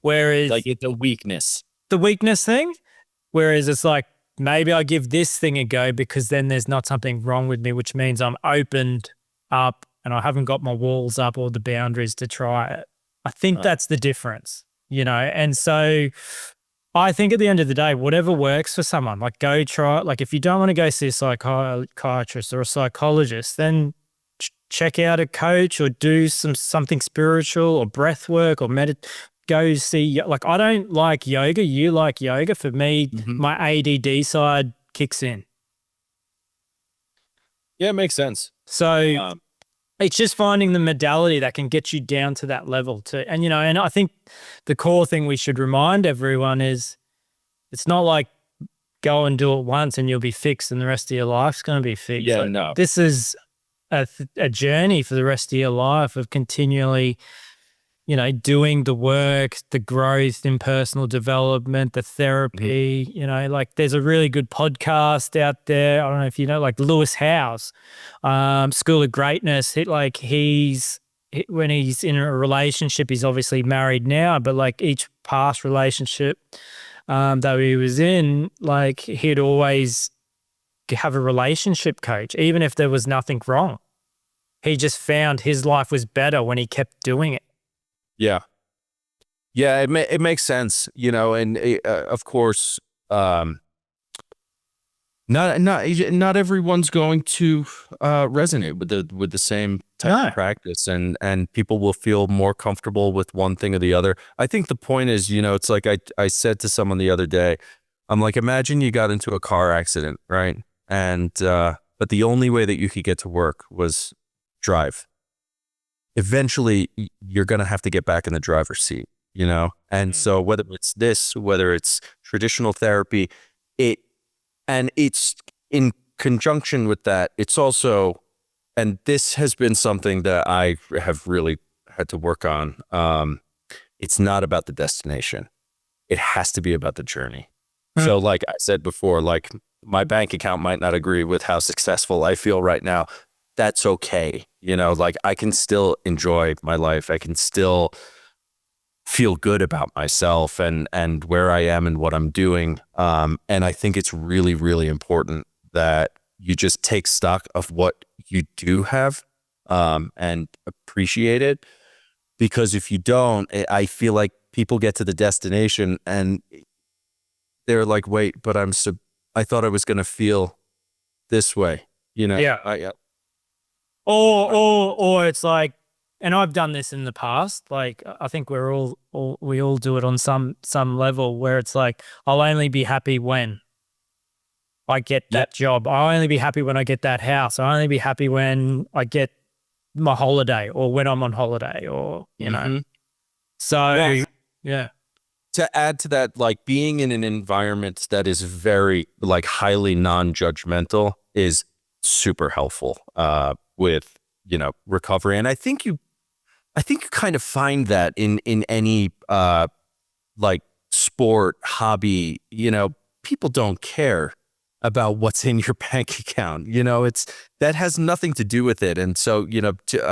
Whereas like it's a weakness. The weakness thing, whereas it's like, maybe I give this thing a go because then there's not something wrong with me, which means I'm opened up and I haven't got my walls up or the boundaries to try it. I think that's the difference, And so I think at the end of the day, whatever works for someone, like go try it. Like if you don't want to go see a psychiatrist or a psychologist, then check out a coach or do something spiritual or breath work or go see, like, I don't like yoga. You like yoga. For me, my ADD side kicks in. Yeah, it makes sense. So it's just finding the modality that can get you down to that level too. And, you know, and I think the core thing we should remind everyone is it's not like go and do it once and you'll be fixed and the rest of your life's going to be fixed. Yeah, like, no. This is a journey for the rest of your life of continually, you know, doing the work, the growth in personal development, the therapy, you know, like there's a really good podcast out there. I don't know if you know, like Lewis Howes, School of Greatness. When he's in a relationship, he's obviously married now, but like each past relationship that he was in, like he'd always have a relationship coach, even if there was nothing wrong. He just found his life was better when he kept doing it. Yeah. Yeah, it makes sense, you know, and of course, not everyone's going to resonate with the same type of practice, and people will feel more comfortable with one thing or the other. I think the point is, you know, it's like I said to someone the other day, I'm like, imagine you got into a car accident, right? And but the only way that you could get to work was drive. Eventually, you're going to have to get back in the driver's seat, you know? And so whether it's traditional therapy, it's in conjunction with that, it's also, and this has been something that I have really had to work on. It's not about the destination. It has to be about the journey. So like I said before, like my bank account might not agree with how successful I feel right now. That's okay. You know, like I can still enjoy my life. I can still feel good about myself and where I am and what I'm doing. And I think it's really, really important that you just take stock of what you do have and appreciate it. Because if you don't, I feel like people get to the destination and they're like, wait, but I thought I was going to feel this way, you know? Yeah. Or it's like, and I've done this in the past. Like I think we all do it on some level where it's like, I'll only be happy when I get that job. I'll only be happy when I get that house. I'll only be happy when I get my holiday or when I'm on holiday or, you know. So, yeah. To add to that, like being in an environment that is very like highly non-judgmental is super helpful with, you know, recovery. And I think you kind of find that in any like sport, hobby, you know, people don't care about what's in your bank account. You know, that has nothing to do with it. And so, you know, to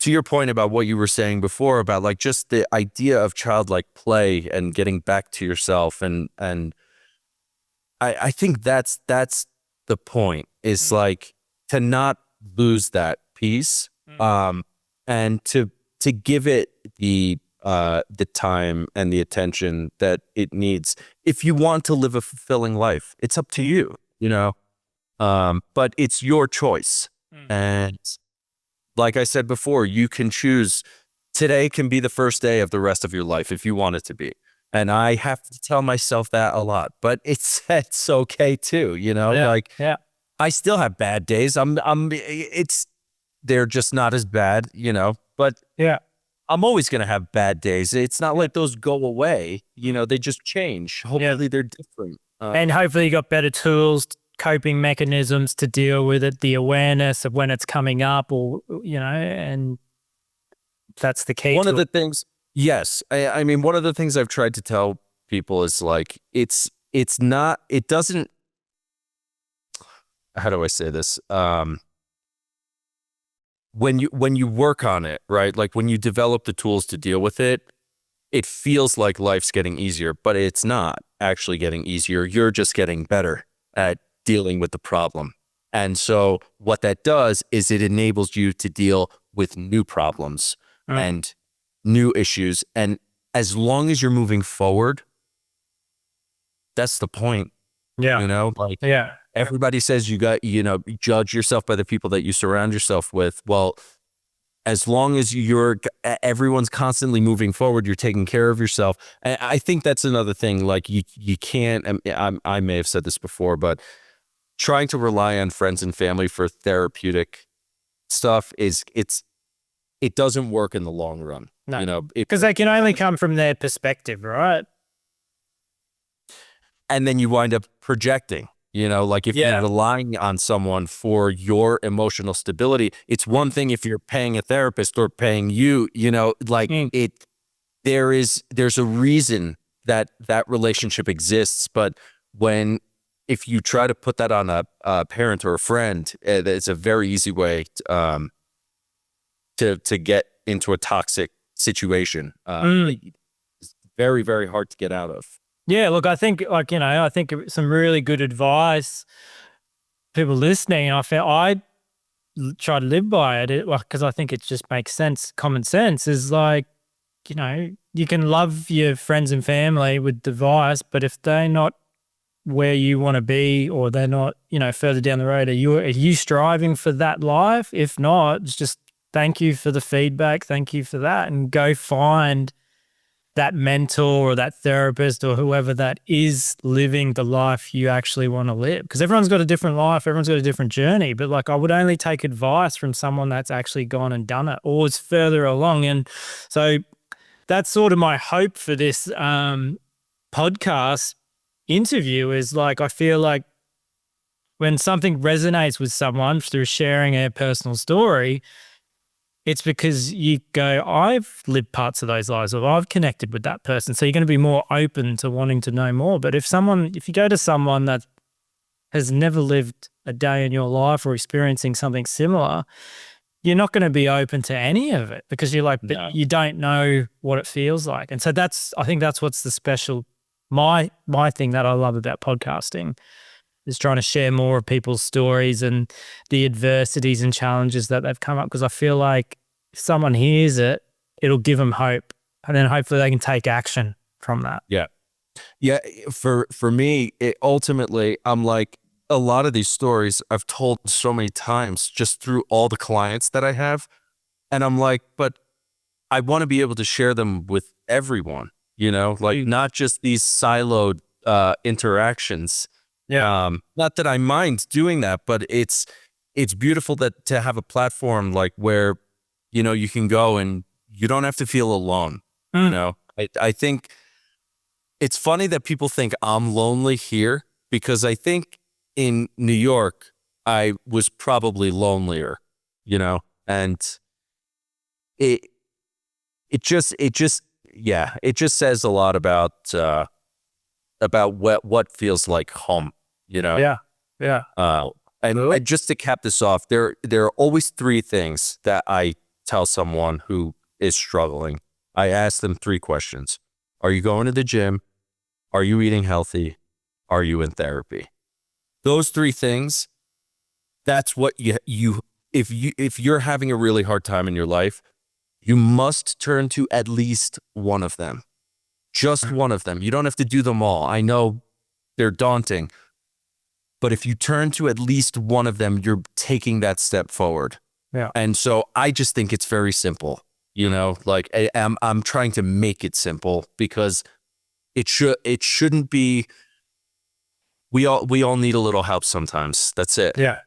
your point about what you were saying before about like just the idea of childlike play and getting back to yourself, and I think that's the point, is like to not lose that piece, and to give it the time and the attention that it needs if you want to live a fulfilling life. It's up to you, you know, but it's your choice. And like I said before, you can choose. Today can be the first day of the rest of your life if you want it to be. And I have to tell myself that a lot, but it's okay too, you know, I still have bad days. They're just not as bad, you know, but I'm always going to have bad days. It's not like those go away, you know, they just change. Hopefully they're different. And hopefully you got better tools, coping mechanisms to deal with it, the awareness of when it's coming up, or, you know, and that's the key. One of the things, yes. I mean, one of the things I've tried to tell people is like, it doesn't, how do I say this? When you work on it, right? Like when you develop the tools to deal with it, it feels like life's getting easier, but it's not actually getting easier. You're just getting better at dealing with the problem. And so what that does is it enables you to deal with new problems and new issues. And as long as you're moving forward, that's the point. Yeah. You know, like, Everybody says you judge yourself by the people that you surround yourself with. Well, as long as everyone's constantly moving forward, you're taking care of yourself. And I think that's another thing. Like you can't, I may have said this before, but trying to rely on friends and family for therapeutic stuff it doesn't work in the long run. No, because they can only come from their perspective, right? And then you wind up projecting, like if you're relying on someone for your emotional stability, it's one thing if you're paying a therapist or paying you, there's a reason that relationship exists. But if you try to put that on a parent or a friend, it's a very easy way to get into a toxic situation. It's very, very hard to get out of. Yeah, look, I think I think some really good advice. People listening, I try to live by it because I think it just makes sense. Common sense is like, you can love your friends and family with device, but if they're not where you want to be or they're not, further down the road, are you striving for that life? If not, it's just thank you for the feedback, thank you for that, and go find that mentor or that therapist or whoever that is living the life you actually want to live. Because everyone's got a different life, everyone's got a different journey. But like, I would only take advice from someone that's actually gone and done it or is further along. And so that's sort of my hope for this podcast interview is like, I feel like when something resonates with someone through sharing a personal story, it's because you go, I've lived parts of those lives or I've connected with that person. So you're going to be more open to wanting to know more. But if you go to someone that has never lived a day in your life or experiencing something similar, you're not going to be open to any of it because you're like, but you don't know what it feels like. And so I think that's what's the special, my thing that I love about podcasting is trying to share more of people's stories and the adversities and challenges that they've come up. Because I feel like if someone hears it, it'll give them hope. And then hopefully they can take action from that. Yeah. Yeah. For me, ultimately, I'm like, a lot of these stories I've told so many times just through all the clients that I have. And I'm like, but I want to be able to share them with everyone, not just these siloed interactions. Yeah. Not that I mind doing that, but it's beautiful to have a platform like where, you can go and you don't have to feel alone. I think it's funny that people think I'm lonely here because I think in New York, I was probably lonelier, and it just says a lot about what feels like home. Yeah. And just to cap this off, there are always three things that I tell someone who is struggling. I ask them three questions. Are you going to the gym? Are you eating healthy? Are you in therapy? Those three things, that's what if you're having a really hard time in your life, you must turn to at least one of them. Just one of them. You don't have to do them all. I know they're daunting. But if you turn to at least one of them, you're taking that step forward. Yeah. And so I just think it's very simple. Like I'm trying to make it simple because it shouldn't be. We all need a little help sometimes. That's it. Yeah.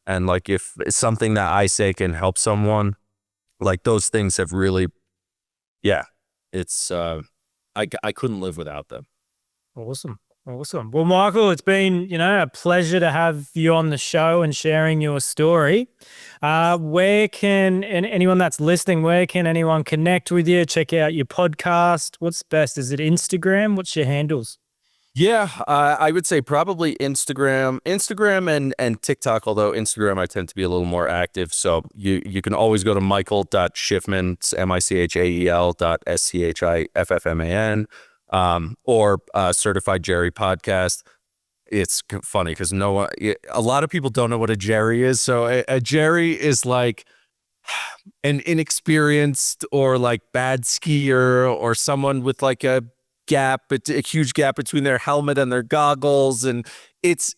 And like if it's something that I say can help someone, like those things have really, it's I couldn't live without them. Awesome. Well, Michael, it's been, a pleasure to have you on the show and sharing your story. Where can anyone that's listening, where can anyone connect with you? Check out your podcast. What's best? Is it Instagram? What's your handles? Yeah, I would say probably Instagram and TikTok, although Instagram I tend to be a little more active. So you can always go to michael.schiffman, it's michael.schiffman, or Certified Jerry Podcast. It's funny because a lot of people don't know what a Jerry is. So a Jerry is like an inexperienced or like bad skier or someone with like a huge gap between their helmet and their goggles, and it's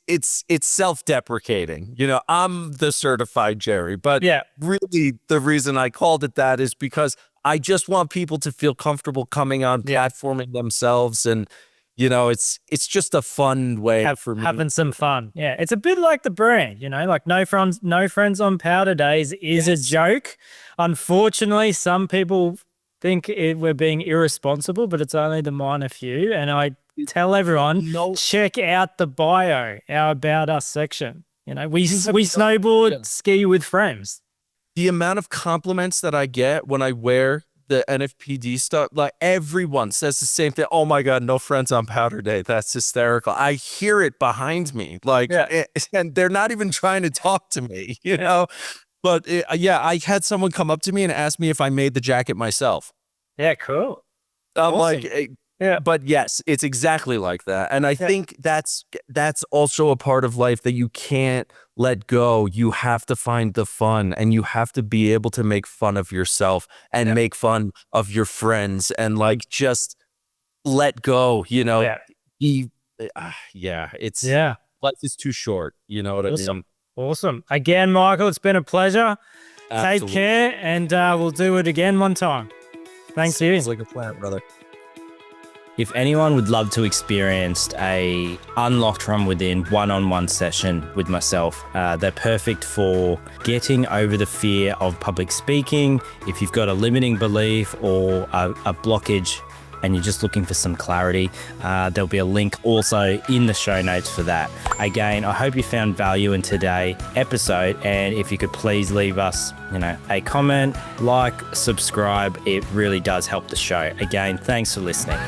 self-deprecating. You know, I'm the certified Jerry, but Yeah. really the reason I called it that is because I just want people to feel comfortable coming on, platforming themselves, and you know, it's just a fun way for me. Having some fun. Yeah. It's a bit like the brand, you know, like no friends on powder days is a joke. Unfortunately, some people think we're being irresponsible, but it's only the minor few. And I tell everyone, check out the bio, our About Us section. You know, we snowboard, ski with friends. The amount of compliments that I get when I wear the NFPD stuff, like everyone says the same thing. Oh my God, no friends on powder day. That's hysterical. I hear it behind me, like, and they're not even trying to talk to me, you know? But I had someone come up to me and ask me if I made the jacket myself. Yeah, cool. I'm Awesome. like, but yes, it's exactly like that. And I think that's also a part of life that you can't let go. You have to find the fun, and you have to be able to make fun of yourself and make fun of your friends, and like just let go, you know. Life is too short, you know what I mean? Awesome. Again, Michael, it's been a pleasure. Absolutely. Take care, and we'll do it again one time. Thanks, you. It's like a plan, brother. If anyone would love to experience a unlocked from within one-on-one session with myself, they're perfect for getting over the fear of public speaking. If you've got a limiting belief or a blockage and you're just looking for some clarity, there'll be a link also in the show notes for that. Again, I hope you found value in today's episode, and if you could please leave us, you know, a comment, like, subscribe. It really does help the show. Again, thanks for listening.